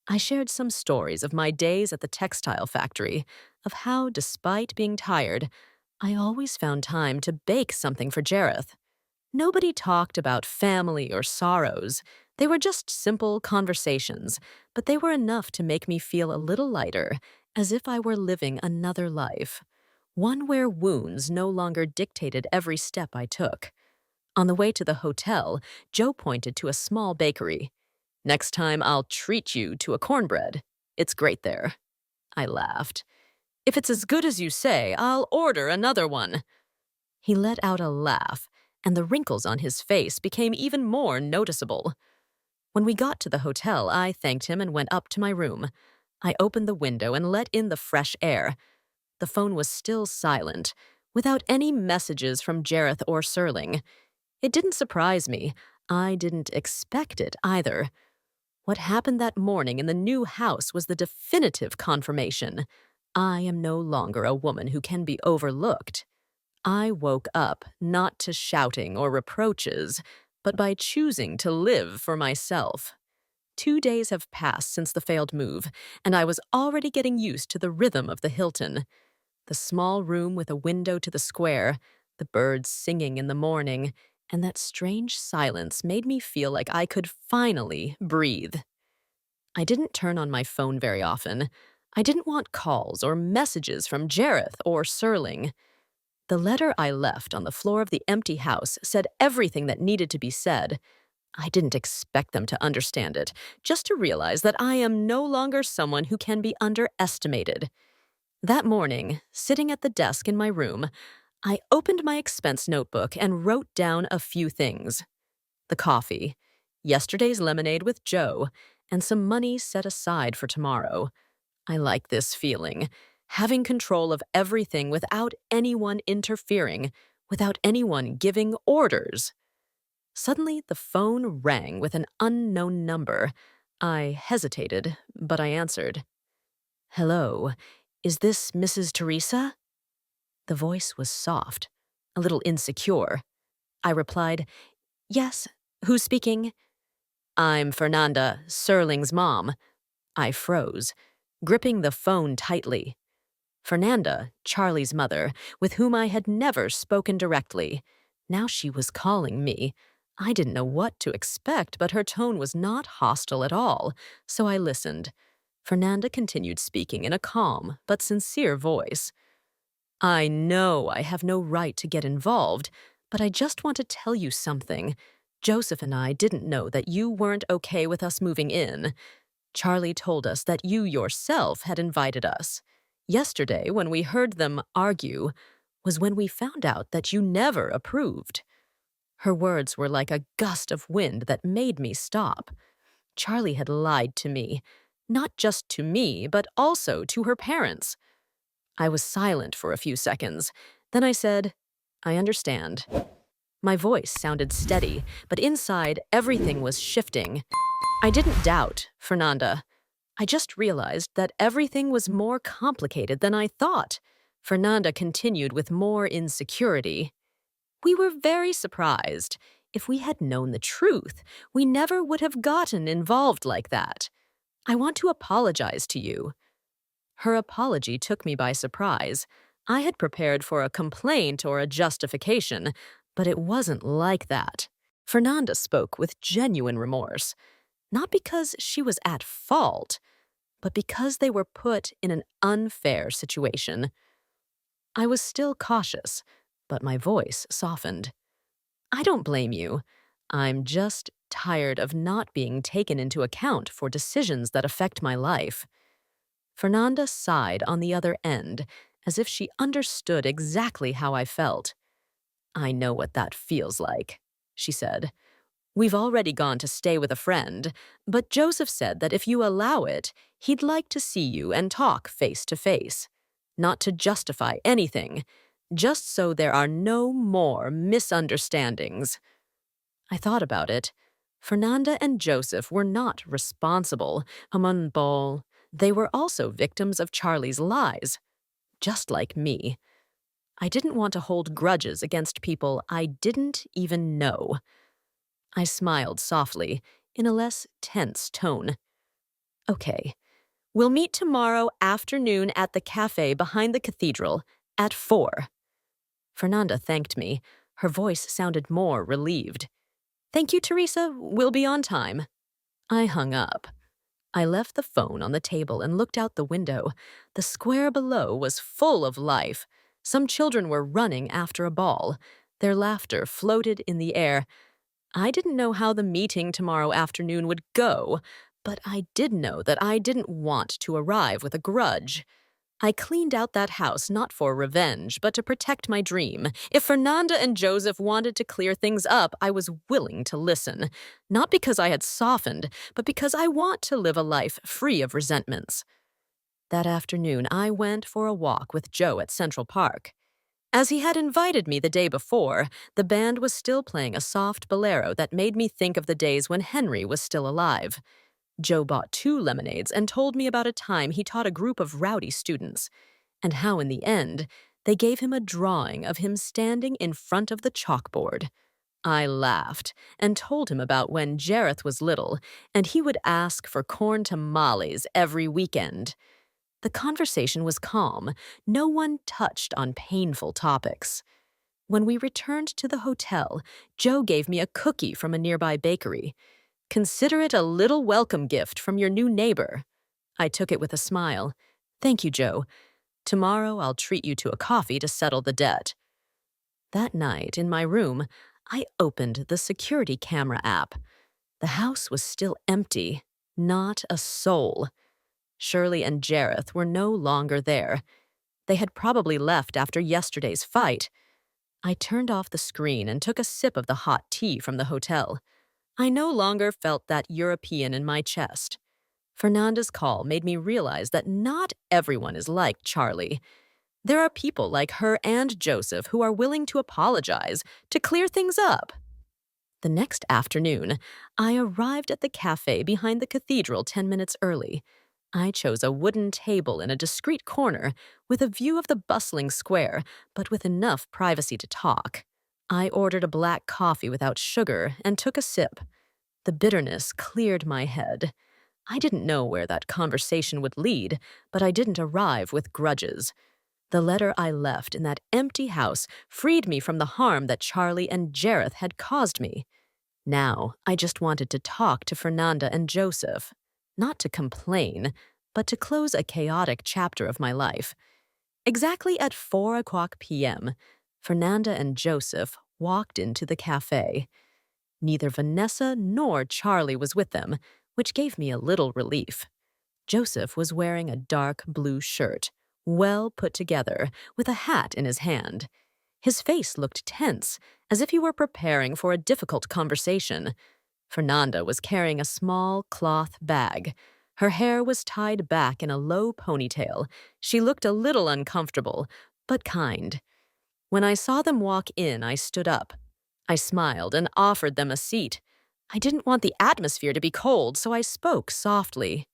I shared some stories of my days at the textile factory, of how, despite being tired, I always found time to bake something for Jareth. Nobody talked about family or sorrows. They were just simple conversations, but they were enough to make me feel a little lighter, as if I were living another life, one where wounds no longer dictated every step I took. On the way to the hotel, Joe pointed to a small bakery. Next time, I'll treat you to a cornbread. It's great there. I laughed. If it's as good as you say, I'll order another one. He let out a laugh, and the wrinkles on his face became even more noticeable. When we got to the hotel, I thanked him and went up to my room. I opened the window and let in the fresh air. The phone was still silent, without any messages from Jareth or Serling. It didn't surprise me. I didn't expect it either. What happened that morning in the new house was the definitive confirmation. I am no longer a woman who can be overlooked. I woke up not to shouting or reproaches, but by choosing to live for myself. 2 days have passed since the failed move, and I was already getting used to the rhythm of the Hilton. The small room with a window to the square, the birds singing in the morning, and that strange silence made me feel like I could finally breathe. I didn't turn on my phone very often. I didn't want calls or messages from Jareth or Serling. The letter I left on the floor of the empty house said everything that needed to be said. I didn't expect them to understand it, just to realize that I am no longer someone who can be underestimated. That morning, sitting at the desk in my room, I opened my expense notebook and wrote down a few things. The coffee, yesterday's lemonade with Joe, and some money set aside for tomorrow. I like this feeling, having control of everything without anyone interfering, without anyone giving orders. Suddenly, the phone rang with an unknown number. I hesitated, but I answered. Hello, is this Mrs. Teresa? The voice was soft, a little insecure. I replied, Yes, who's speaking? I'm Fernanda, Serling's mom. I froze, gripping the phone tightly. Fernanda, Charlie's mother, with whom I had never spoken directly. Now she was calling me. I didn't know what to expect, but her tone was not hostile at all, so I listened. Fernanda continued speaking in a calm but sincere voice. I know I have no right to get involved, but I just want to tell you something. Joseph and I didn't know that you weren't okay with us moving in. Charlie told us that you yourself had invited us. Yesterday, when we heard them argue, was when we found out that you never approved. Her words were like a gust of wind that made me stop. Charlie had lied to me, not just to me, but also to her parents. I was silent for a few seconds. Then I said, I understand. My voice sounded steady, but inside everything was shifting. I didn't doubt Fernanda. I just realized that everything was more complicated than I thought. Fernanda continued with more insecurity. We were very surprised. If we had known the truth, we never would have gotten involved like that. I want to apologize to you. Her apology took me by surprise. I had prepared for a complaint or a justification, but it wasn't like that. Fernanda spoke with genuine remorse, not because she was at fault, but because they were put in an unfair situation. I was still cautious, but my voice softened. I don't blame you. I'm just tired of not being taken into account for decisions that affect my life. Fernanda sighed on the other end, as if she understood exactly how I felt. I know what that feels like, she said. We've already gone to stay with a friend, but Joseph said that if you allow it, he'd like to see you and talk face to face. Not to justify anything, just so there are no more misunderstandings. I thought about it. Fernanda and Joseph were not responsible. Among Bol, they were also victims of Charlie's lies, just like me. I didn't want to hold grudges against people I didn't even know. I smiled softly, in a less tense tone. Okay, we'll meet tomorrow afternoon at the cafe behind the cathedral, at 4. Fernanda thanked me. Her voice sounded more relieved. Thank you, Teresa. We'll be on time. I hung up. I left the phone on the table and looked out the window. The square below was full of life. Some children were running after a ball. Their laughter floated in the air. I didn't know how the meeting tomorrow afternoon would go, but I did know that I didn't want to arrive with a grudge. I cleaned out that house not for revenge, but to protect my dream. If Fernanda and Joseph wanted to clear things up, I was willing to listen. Not because I had softened, but because I want to live a life free of resentments. That afternoon, I went for a walk with Joe at Central Park. As he had invited me the day before, the band was still playing a soft bolero that made me think of the days when Henry was still alive. Joe bought 2 lemonades and told me about a time he taught a group of rowdy students, and how in the end, they gave him a drawing of him standing in front of the chalkboard. I laughed and told him about when Jareth was little and he would ask for corn tamales every weekend. The conversation was calm. No one touched on painful topics. When we returned to the hotel, Joe gave me a cookie from a nearby bakery. Consider it a little welcome gift from your new neighbor. I took it with a smile. Thank you, Joe. Tomorrow I'll treat you to a coffee to settle the debt. That night, in my room, I opened the security camera app. The house was still empty, not a soul. Shirley and Jareth were no longer there. They had probably left after yesterday's fight. I turned off the screen and took a sip of the hot tea from the hotel. I no longer felt that European in my chest. Fernanda's call made me realize that not everyone is like Charlie. There are people like her and Joseph who are willing to apologize, to clear things up. The next afternoon, I arrived at the cafe behind the cathedral 10 minutes early. I chose a wooden table in a discreet corner with a view of the bustling square, but with enough privacy to talk. I ordered a black coffee without sugar and took a sip. The bitterness cleared my head. I didn't know where that conversation would lead, but I didn't arrive with grudges. The letter I left in that empty house freed me from the harm that Charlie and Jareth had caused me. Now, I just wanted to talk to Fernanda and Joseph. Not to complain, but to close a chaotic chapter of my life. Exactly at 4 p.m., Fernanda and Joseph walked into the cafe. Neither Vanessa nor Charlie was with them, which gave me a little relief. Joseph was wearing a dark blue shirt, well put together, with a hat in his hand. His face looked tense, as if he were preparing for a difficult conversation. Fernanda was carrying a small cloth bag. Her hair was tied back in a low ponytail. She looked a little uncomfortable, but kind. When I saw them walk in, I stood up. I smiled and offered them a seat. I didn't want the atmosphere to be cold, so I spoke softly.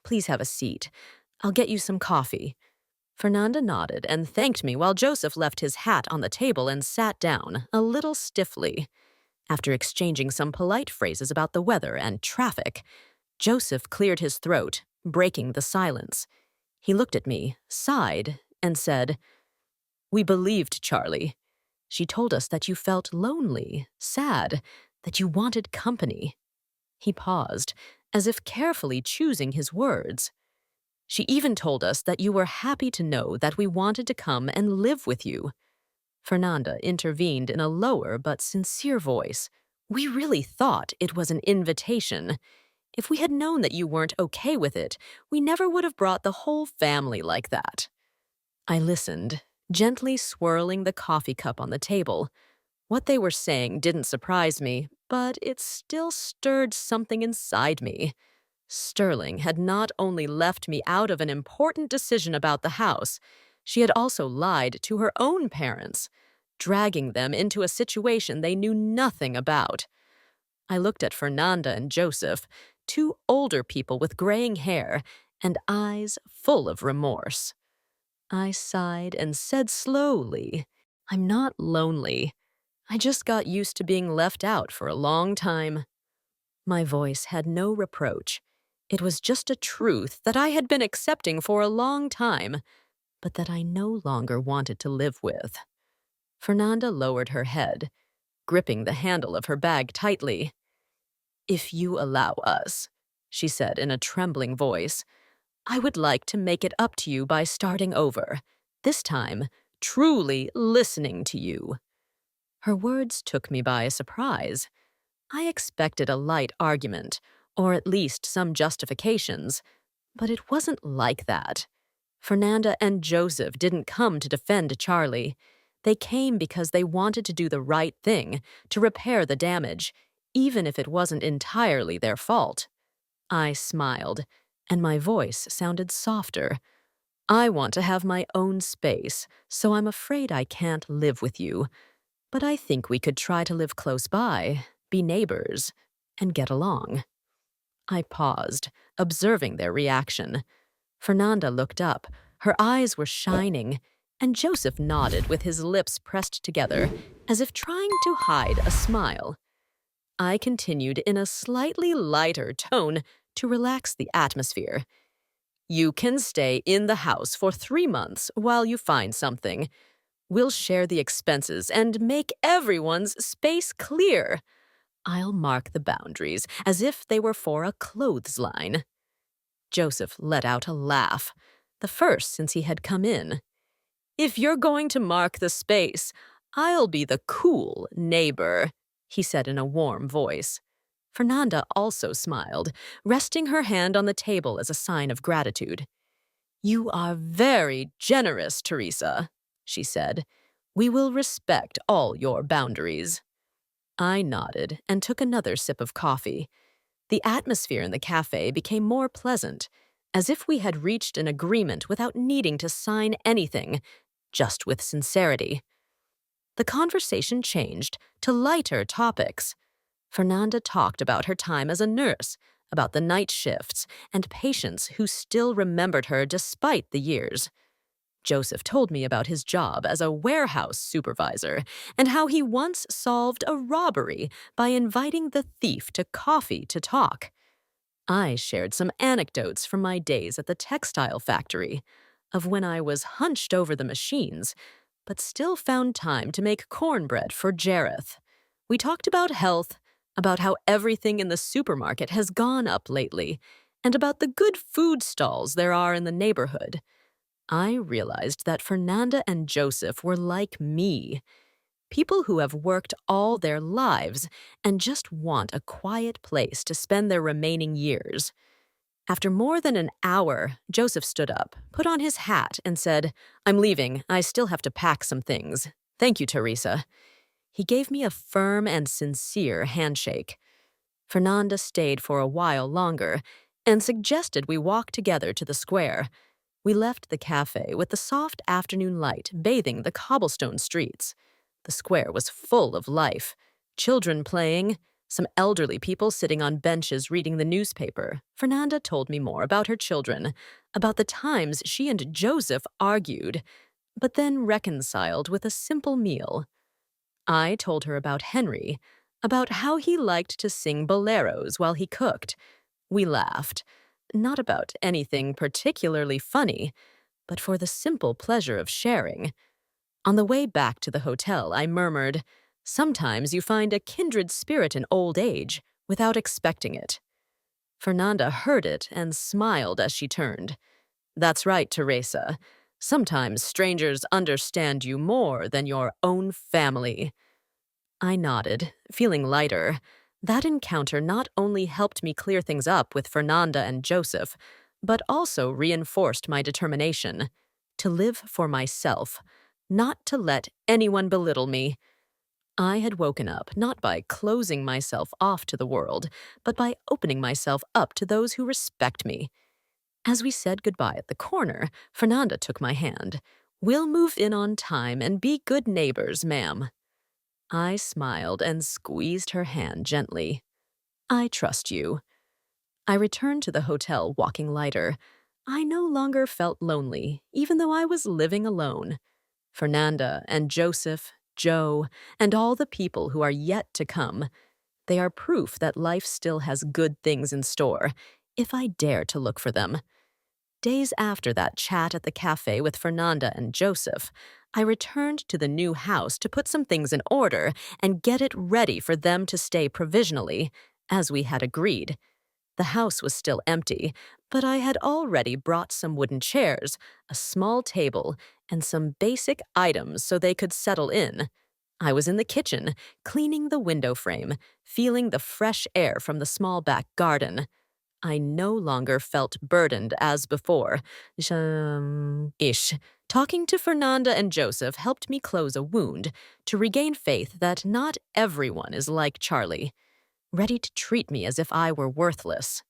Please have a seat. I'll get you some coffee. Fernanda nodded and thanked me while Joseph left his hat on the table and sat down, a little stiffly. After exchanging some polite phrases about the weather and traffic, Joseph cleared his throat, breaking the silence. He looked at me, sighed, and said, "We believed Charlie. She told us that you felt lonely, sad, that you wanted company." He paused, as if carefully choosing his words. "She even told us that you were happy to know that we wanted to come and live with you." Fernanda intervened in a lower but sincere voice. "We really thought it was an invitation. If we had known that you weren't okay with it, we never would have brought the whole family like that." I listened, gently swirling the coffee cup on the table. What they were saying didn't surprise me, but it still stirred something inside me. Sterling had not only left me out of an important decision about the house, she had also lied to her own parents, dragging them into a situation they knew nothing about. I looked at Fernanda and Joseph, 2 older people with graying hair and eyes full of remorse. I sighed and said slowly, "I'm not lonely. I just got used to being left out for a long time." My voice had no reproach. It was just a truth that I had been accepting for a long time, but that I no longer wanted to live with. Fernanda lowered her head, gripping the handle of her bag tightly. "If you allow us," she said in a trembling voice, "I would like to make it up to you by starting over, this time truly listening to you." Her words took me by surprise. I expected a light argument, or at least some justifications, but it wasn't like that. Fernanda and Joseph didn't come to defend Charlie. They came because they wanted to do the right thing, to repair the damage, even if it wasn't entirely their fault. I smiled, and my voice sounded softer. I want to have my own space, so I'm afraid I can't live with you. But I think we could try to live close by, be neighbors, and get along. I paused, observing their reaction. Fernanda looked up. Her eyes were shining, and Joseph nodded with his lips pressed together, as if trying to hide a smile. I continued in a slightly lighter tone to relax the atmosphere. You can stay in the house for 3 months while you find something. We'll share the expenses and make everyone's space clear. I'll mark the boundaries as if they were for a clothesline. Joseph let out a laugh, the first since he had come in. If you're going to mark the space, I'll be the cool neighbor, he said in a warm voice. Fernanda also smiled, resting her hand on the table as a sign of gratitude. You are very generous, Teresa, she said. We will respect all your boundaries. I nodded and took another sip of coffee. The atmosphere in the cafe became more pleasant, as if we had reached an agreement without needing to sign anything, just with sincerity. The conversation changed to lighter topics. Fernanda talked about her time as a nurse, about the night shifts, and patients who still remembered her despite the years. Joseph told me about his job as a warehouse supervisor and how he once solved a robbery by inviting the thief to coffee to talk. I shared some anecdotes from my days at the textile factory, of when I was hunched over the machines, but still found time to make cornbread for Jareth. We talked about health, about how everything in the supermarket has gone up lately, and about the good food stalls there are in the neighborhood. I realized that Fernanda and Joseph were like me, people who have worked all their lives and just want a quiet place to spend their remaining years. After more than an hour, Joseph stood up, put on his hat, and said, I'm leaving. I still have to pack some things. Thank you, Teresa. He gave me a firm and sincere handshake. Fernanda stayed for a while longer and suggested we walk together to the square. We left the cafe with the soft afternoon light bathing the cobblestone streets. The square was full of life. Children playing, some elderly people sitting on benches reading the newspaper. Fernanda told me more about her children, about the times she and Joseph argued, but then reconciled with a simple meal. I told her about Henry, about how he liked to sing boleros while he cooked. We laughed, not about anything particularly funny, but for the simple pleasure of sharing. On the way back to the hotel, I murmured, sometimes you find a kindred spirit in old age without expecting it. Fernanda heard it and smiled as she turned. That's right, Teresa. Sometimes strangers understand you more than your own family. I nodded, feeling lighter. That encounter not only helped me clear things up with Fernanda and Joseph, but also reinforced my determination to live for myself, not to let anyone belittle me. I had woken up not by closing myself off to the world, but by opening myself up to those who respect me. As we said goodbye at the corner, Fernanda took my hand. We'll move in on time and be good neighbors, ma'am. I smiled and squeezed her hand gently. I trust you. I returned to the hotel walking lighter. I no longer felt lonely, even though I was living alone. Fernanda and Joseph, Joe, and all the people who are yet to come, they are proof that life still has good things in store, if I dare to look for them. Days after that chat at the cafe with Fernanda and Joseph, I returned to the new house to put some things in order and get it ready for them to stay provisionally, as we had agreed. The house was still empty, but I had already brought some wooden chairs, a small table, and some basic items so they could settle in. I was in the kitchen, cleaning the window frame, feeling the fresh air from the small back garden. I no longer felt burdened as before. Ish. Talking to Fernanda and Joseph helped me close a wound, to regain faith that not everyone is like Charlie, ready to treat me as if I were worthless.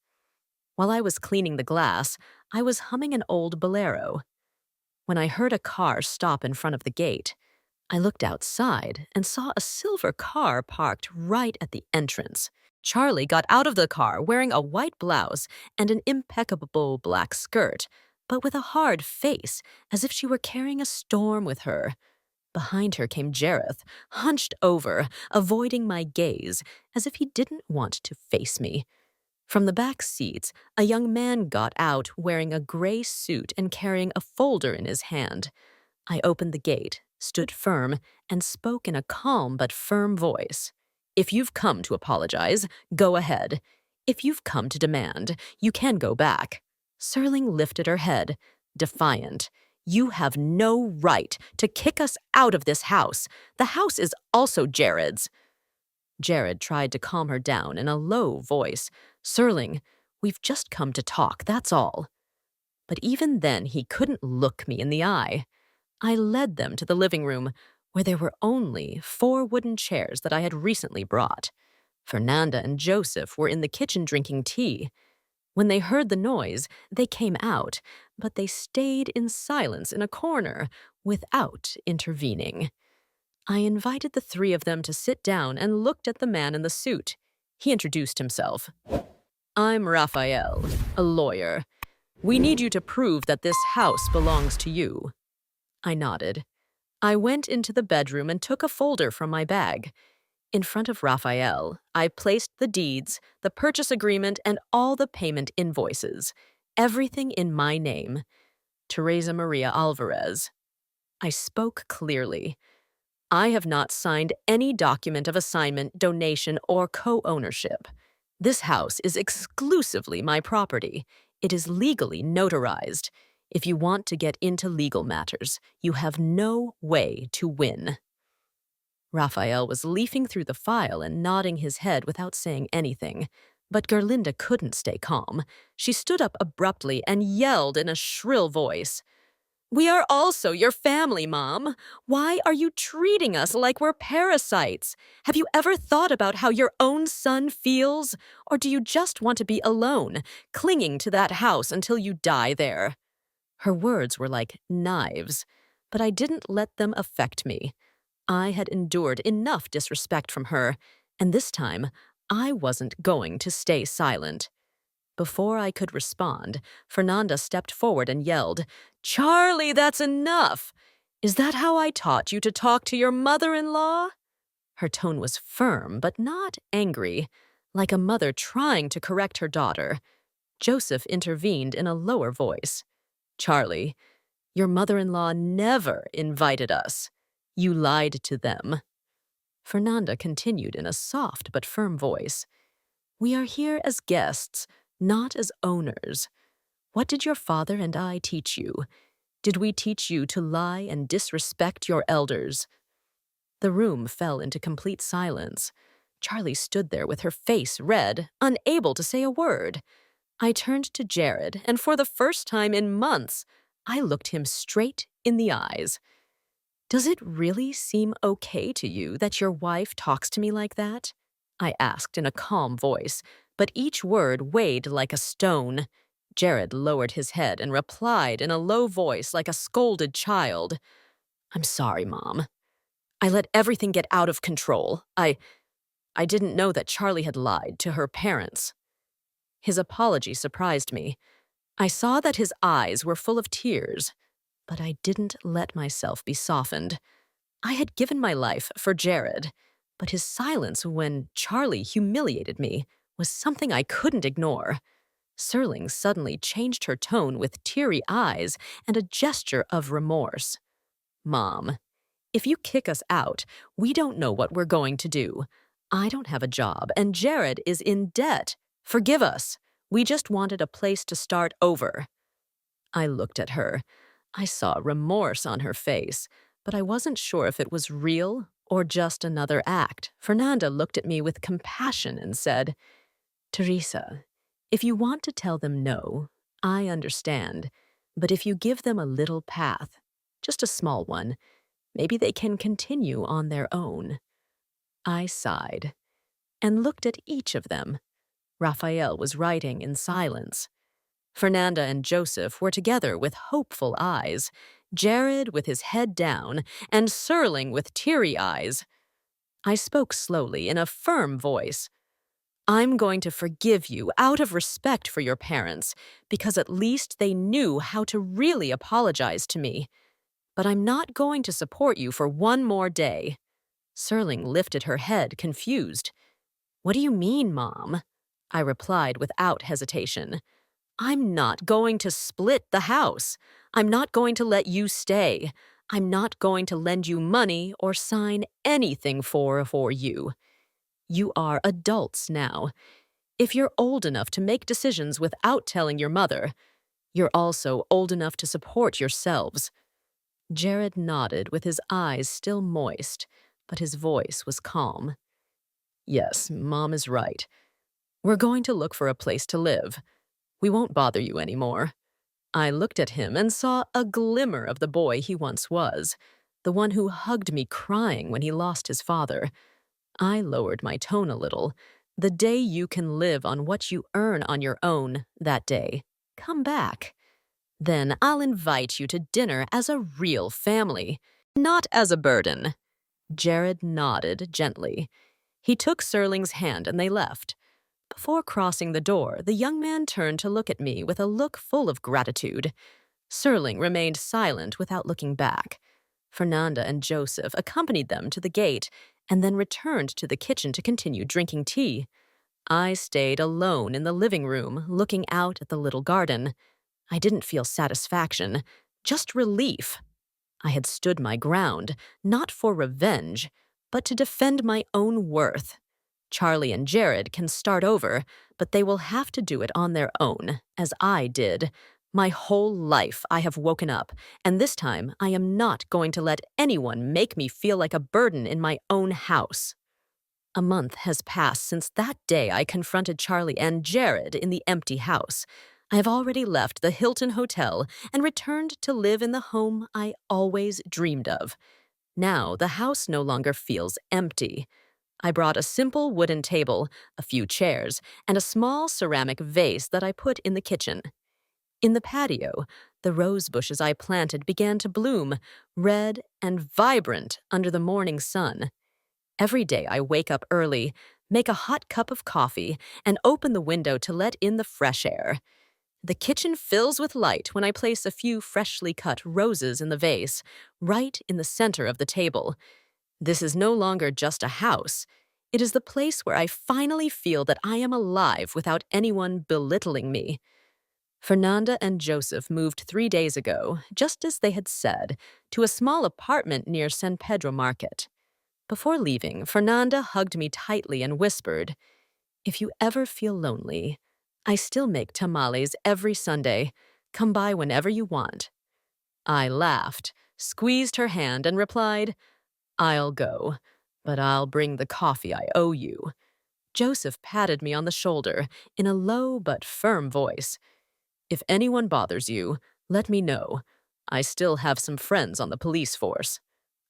While I was cleaning the glass, I was humming an old bolero. when I heard a car stop in front of the gate. I looked outside and saw a silver car parked right at the entrance. Charlie got out of the car wearing a white blouse and an impeccable black skirt, but with a hard face, as if she were carrying a storm with her. Behind her came Jareth, hunched over, avoiding my gaze, as if he didn't want to face me. From the back seats, a young man got out wearing a gray suit and carrying a folder in his hand. I opened the gate, stood firm, and spoke in a calm but firm voice. If you've come to apologize, go ahead. If you've come to demand, you can go back. Serling lifted her head, defiant. You have no right to kick us out of this house. The house is also Jared's. Jared tried to calm her down in a low voice. Serling, we've just come to talk, that's all. But even then, he couldn't look me in the eye. I led them to the living room, where there were only 4 wooden chairs that I had recently brought. Fernanda and Joseph were in the kitchen drinking tea. When they heard the noise, they came out, but they stayed in silence in a corner without intervening. I invited the 3 of them to sit down and looked at the man in the suit. He introduced himself. I'm Raphael, a lawyer. We need you to prove that this house belongs to you. I nodded. I went into the bedroom and took a folder from my bag. In front of Raphael, I placed the deeds, the purchase agreement, and all the payment invoices. Everything in my name. Teresa Maria Alvarez. I spoke clearly. I have not signed any document of assignment, donation, or co-ownership. This house is exclusively my property. It is legally notarized. If you want to get into legal matters, you have no way to win. Raphael was leafing through the file and nodding his head without saying anything. But Gerlinda couldn't stay calm. She stood up abruptly and yelled in a shrill voice, "We are also your family, Mom. Why are you treating us like we're parasites? Have you ever thought about how your own son feels? Or do you just want to be alone, clinging to that house until you die there?" Her words were like knives, but I didn't let them affect me. I had endured enough disrespect from her, and this time, I wasn't going to stay silent. Before I could respond, Fernanda stepped forward and yelled, "Charlie, that's enough! Is that how I taught you to talk to your mother-in-law?" Her tone was firm, but not angry, like a mother trying to correct her daughter. Joseph intervened in a lower voice. "Charlie, your mother-in-law never invited us. You lied to them." Fernanda continued in a soft but firm voice. "We are here as guests, not as owners. What did your father and I teach you? Did we teach you to lie and disrespect your elders?" The room fell into complete silence. Charlie stood there with her face red, unable to say a word. I turned to Jared, and for the first time in months, I looked him straight in the eyes. "Does it really seem okay to you that your wife talks to me like that?" I asked in a calm voice, but each word weighed like a stone. Jared lowered his head and replied in a low voice like a scolded child. "I'm sorry, Mom. I let everything get out of control. I didn't know that Charlie had lied to her parents." His apology surprised me. I saw that his eyes were full of tears, but I didn't let myself be softened. I had given my life for Jared, but his silence when Charlie humiliated me was something I couldn't ignore. Serling suddenly changed her tone with teary eyes and a gesture of remorse. "Mom, if you kick us out, we don't know what we're going to do. I don't have a job, and Jared is in debt. Forgive us. We just wanted a place to start over." I looked at her. I saw remorse on her face, but I wasn't sure if it was real or just another act. Fernanda looked at me with compassion and said, "Teresa, if you want to tell them no, I understand. But if you give them a little path, just a small one, maybe they can continue on their own." I sighed and looked at each of them. Raphael was writing in silence. Fernanda and Joseph were together with hopeful eyes. Jared with his head down, and Serling with teary eyes. I spoke slowly in a firm voice. I'm going to forgive you out of respect for your parents, because at least they knew how to really apologize to me. But I'm not going to support you for one more day. Serling lifted her head, confused. What do you mean, Mom? I replied without hesitation. I'm not going to split the house. I'm not going to let you stay. I'm not going to lend you money or sign anything for you. You are adults now. If you're old enough to make decisions without telling your mother, you're also old enough to support yourselves. Jared nodded with his eyes still moist, but his voice was calm. Yes, Mom is right. We're going to look for a place to live. We won't bother you anymore. I looked at him and saw a glimmer of the boy he once was, the one who hugged me crying when he lost his father. I lowered my tone a little. The day you can live on what you earn on your own, that day, come back. Then I'll invite you to dinner as a real family, not as a burden. Jared nodded gently. He took Serling's hand and they left. Before crossing the door, the young man turned to look at me with a look full of gratitude. Serling remained silent without looking back. Fernanda and Joseph accompanied them to the gate and then returned to the kitchen to continue drinking tea. I stayed alone in the living room, looking out at the little garden. I didn't feel satisfaction, just relief. I had stood my ground, not for revenge, but to defend my own worth. Charlie and Jared can start over, but they will have to do it on their own, as I did. My whole life I have woken up, and this time I am not going to let anyone make me feel like a burden in my own house. A month has passed since that day I confronted Charlie and Jared in the empty house. I have already left the Hilton Hotel and returned to live in the home I always dreamed of. Now the house no longer feels empty. I brought a simple wooden table, a few chairs, and a small ceramic vase that I put in the kitchen. In the patio, the rose bushes I planted began to bloom, red and vibrant under the morning sun. Every day I wake up early, make a hot cup of coffee, and open the window to let in the fresh air. The kitchen fills with light when I place a few freshly cut roses in the vase, right in the center of the table. This is no longer just a house. It is the place where I finally feel that I am alive without anyone belittling me. Fernanda and Joseph moved 3 days ago, just as they had said, to a small apartment near San Pedro Market. Before leaving, Fernanda hugged me tightly and whispered, "If you ever feel lonely, I still make tamales every Sunday. Come by whenever you want." I laughed, squeezed her hand, and replied, "I'll go, but I'll bring the coffee I owe you." Joseph patted me on the shoulder in a low but firm voice. "If anyone bothers you, let me know. I still have some friends on the police force."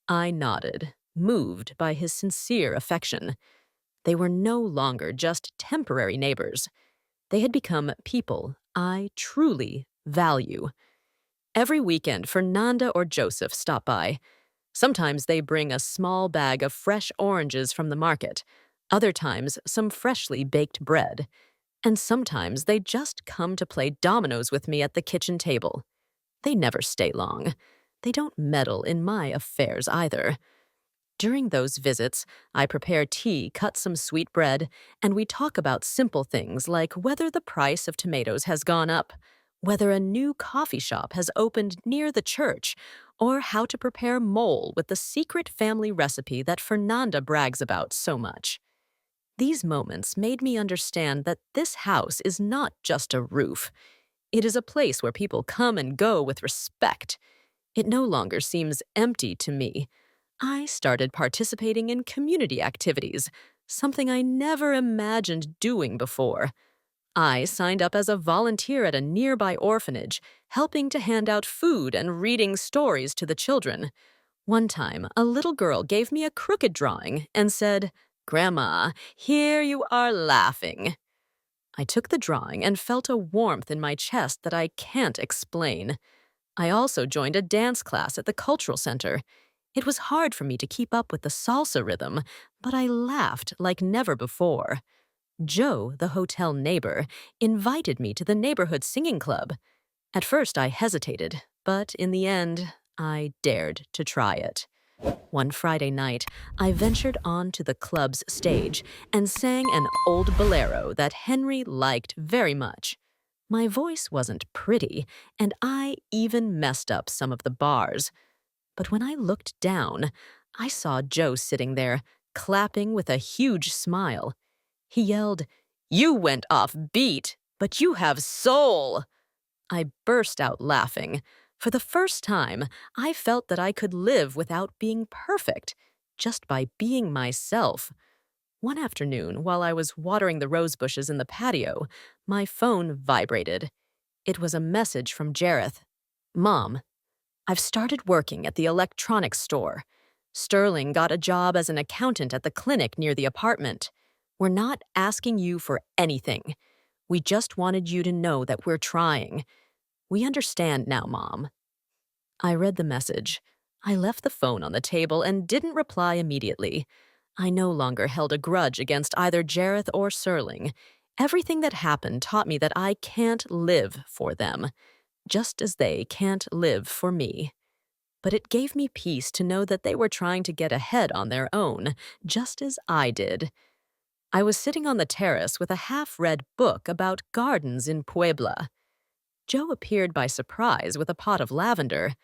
I nodded, moved by his sincere affection. They were no longer just temporary neighbors. They had become people I truly value. Every weekend, Fernanda or Joseph stop by. Sometimes they bring a small bag of fresh oranges from the market, other times some freshly baked bread, and sometimes they just come to play dominoes with me at the kitchen table. They never stay long. They don't meddle in my affairs either. During those visits, I prepare tea, cut some sweet bread, and we talk about simple things like whether the price of tomatoes has gone up, whether a new coffee shop has opened near the church, or how to prepare mole with the secret family recipe that Fernanda brags about so much. These moments made me understand that this house is not just a roof. It is a place where people come and go with respect. It no longer seems empty to me. I started participating in community activities, something I never imagined doing before. I signed up as a volunteer at a nearby orphanage, helping to hand out food and reading stories to the children. One time, a little girl gave me a crooked drawing and said, "Grandma, here you are laughing." I took the drawing and felt a warmth in my chest that I can't explain. I also joined a dance class at the cultural center. It was hard for me to keep up with the salsa rhythm, but I laughed like never before. Joe, the hotel neighbor, invited me to the neighborhood singing club. At first, I hesitated, but in the end, I dared to try it. One Friday night, I ventured onto the club's stage and sang an old bolero that Henry liked very much. My voice wasn't pretty, and I even messed up some of the bars. But when I looked down, I saw Joe sitting there, clapping with a huge smile. He yelled, "You went off beat, but you have soul!" I burst out laughing. For the first time, I felt that I could live without being perfect, just by being myself. One afternoon, while I was watering the rose bushes in the patio, my phone vibrated. It was a message from Jareth. "Mom, I've started working at the electronics store. Sterling got a job as an accountant at the clinic near the apartment. We're not asking you for anything. We just wanted you to know that we're trying. We understand now, Mom." I read the message. I left the phone on the table and didn't reply immediately. I no longer held a grudge against either Jareth or Serling. Everything that happened taught me that I can't live for them, just as they can't live for me. But it gave me peace to know that they were trying to get ahead on their own, just as I did. I was sitting on the terrace with a half-read book about gardens in Puebla. Joe appeared by surprise with a pot of lavender.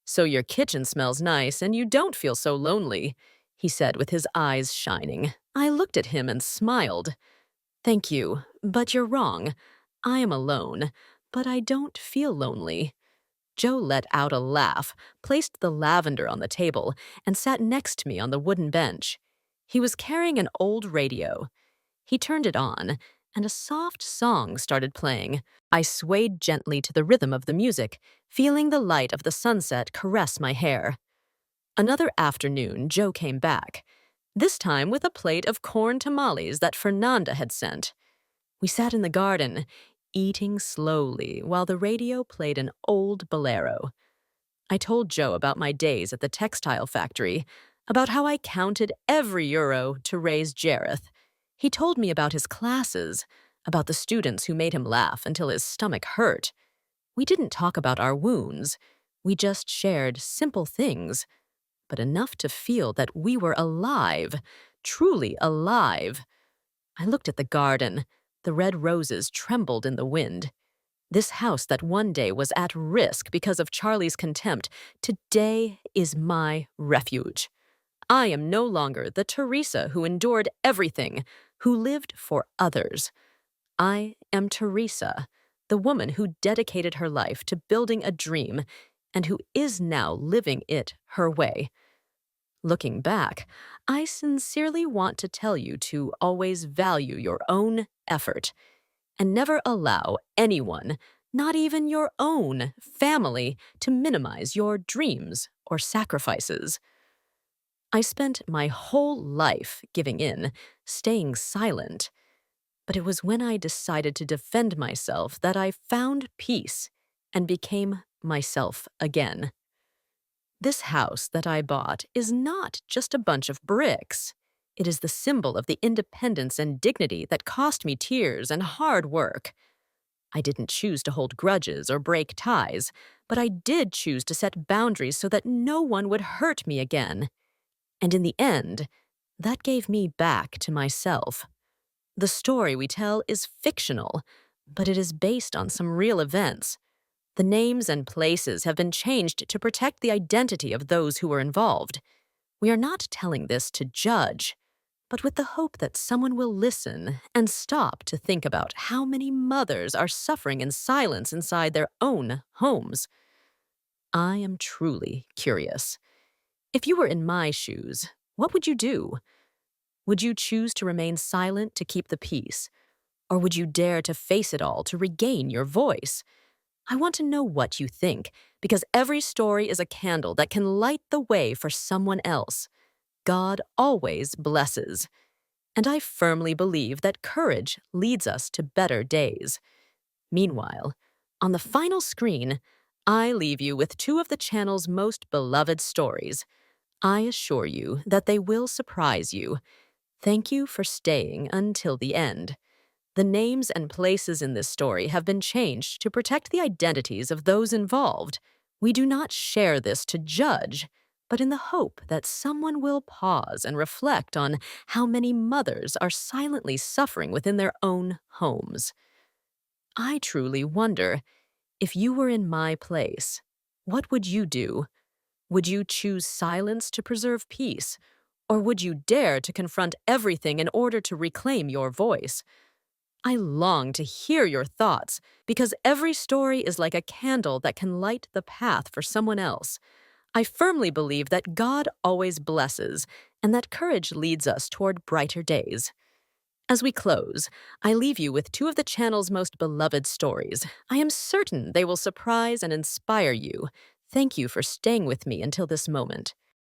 "So your kitchen smells nice and you don't feel so lonely," he said with his eyes shining. I looked at him and smiled. "Thank you, but you're wrong. I am alone, but I don't feel lonely." Joe let out a laugh, placed the lavender on the table, and sat next to me on the wooden bench. He was carrying an old radio. He turned it on, and a soft song started playing. I swayed gently to the rhythm of the music, feeling the light of the sunset caress my hair. Another afternoon, Joe came back, this time with a plate of corn tamales that Fernanda had sent. We sat in the garden, eating slowly while the radio played an old bolero. I told Joe about my days at the textile factory, about how I counted every euro to raise Jareth. He told me about his classes, about the students who made him laugh until his stomach hurt. We didn't talk about our wounds. We just shared simple things, but enough to feel that we were alive, truly alive. I looked at the garden. The red roses trembled in the wind. This house that one day was at risk because of Charlie's contempt, today is my refuge. I am no longer the Teresa who endured everything, who lived for others. I am Teresa, the woman who dedicated her life to building a dream and who is now living it her way. Looking back, I sincerely want to tell you to always value your own effort and never allow anyone, not even your own family, to minimize your dreams or sacrifices. I spent my whole life giving in, staying silent. But it was when I decided to defend myself that I found peace and became myself again. This house that I bought is not just a bunch of bricks. It is the symbol of the independence and dignity that cost me tears and hard work. I didn't choose to hold grudges or break ties, but I did choose to set boundaries so that no one would hurt me again. And in the end, that gave me back to myself. The story we tell is fictional, but it is based on some real events. The names and places have been changed to protect the identity of those who were involved. We are not telling this to judge, but with the hope that someone will listen and stop to think about how many mothers are suffering in silence inside their own homes. I am truly curious. If you were in my shoes, what would you do? Would you choose to remain silent to keep the peace? Or would you dare to face it all to regain your voice? I want to know what you think, because every story is a candle that can light the way for someone else. God always blesses. And I firmly believe that courage leads us to better days. Meanwhile, on the final screen, I leave you with two of the channel's most beloved stories. I assure you that they will surprise you. Thank you for staying until the end. The names and places in this story have been changed to protect the identities of those involved. We do not share this to judge, but in the hope that someone will pause and reflect on how many mothers are silently suffering within their own homes. I truly wonder, if you were in my place, what would you do? Would you choose silence to preserve peace? Or would you dare to confront everything in order to reclaim your voice? I long to hear your thoughts, because every story is like a candle that can light the path for someone else. I firmly believe that God always blesses, and that courage leads us toward brighter days. As we close, I leave you with two of the channel's most beloved stories. I am certain they will surprise and inspire you. Thank you for staying with me until this moment.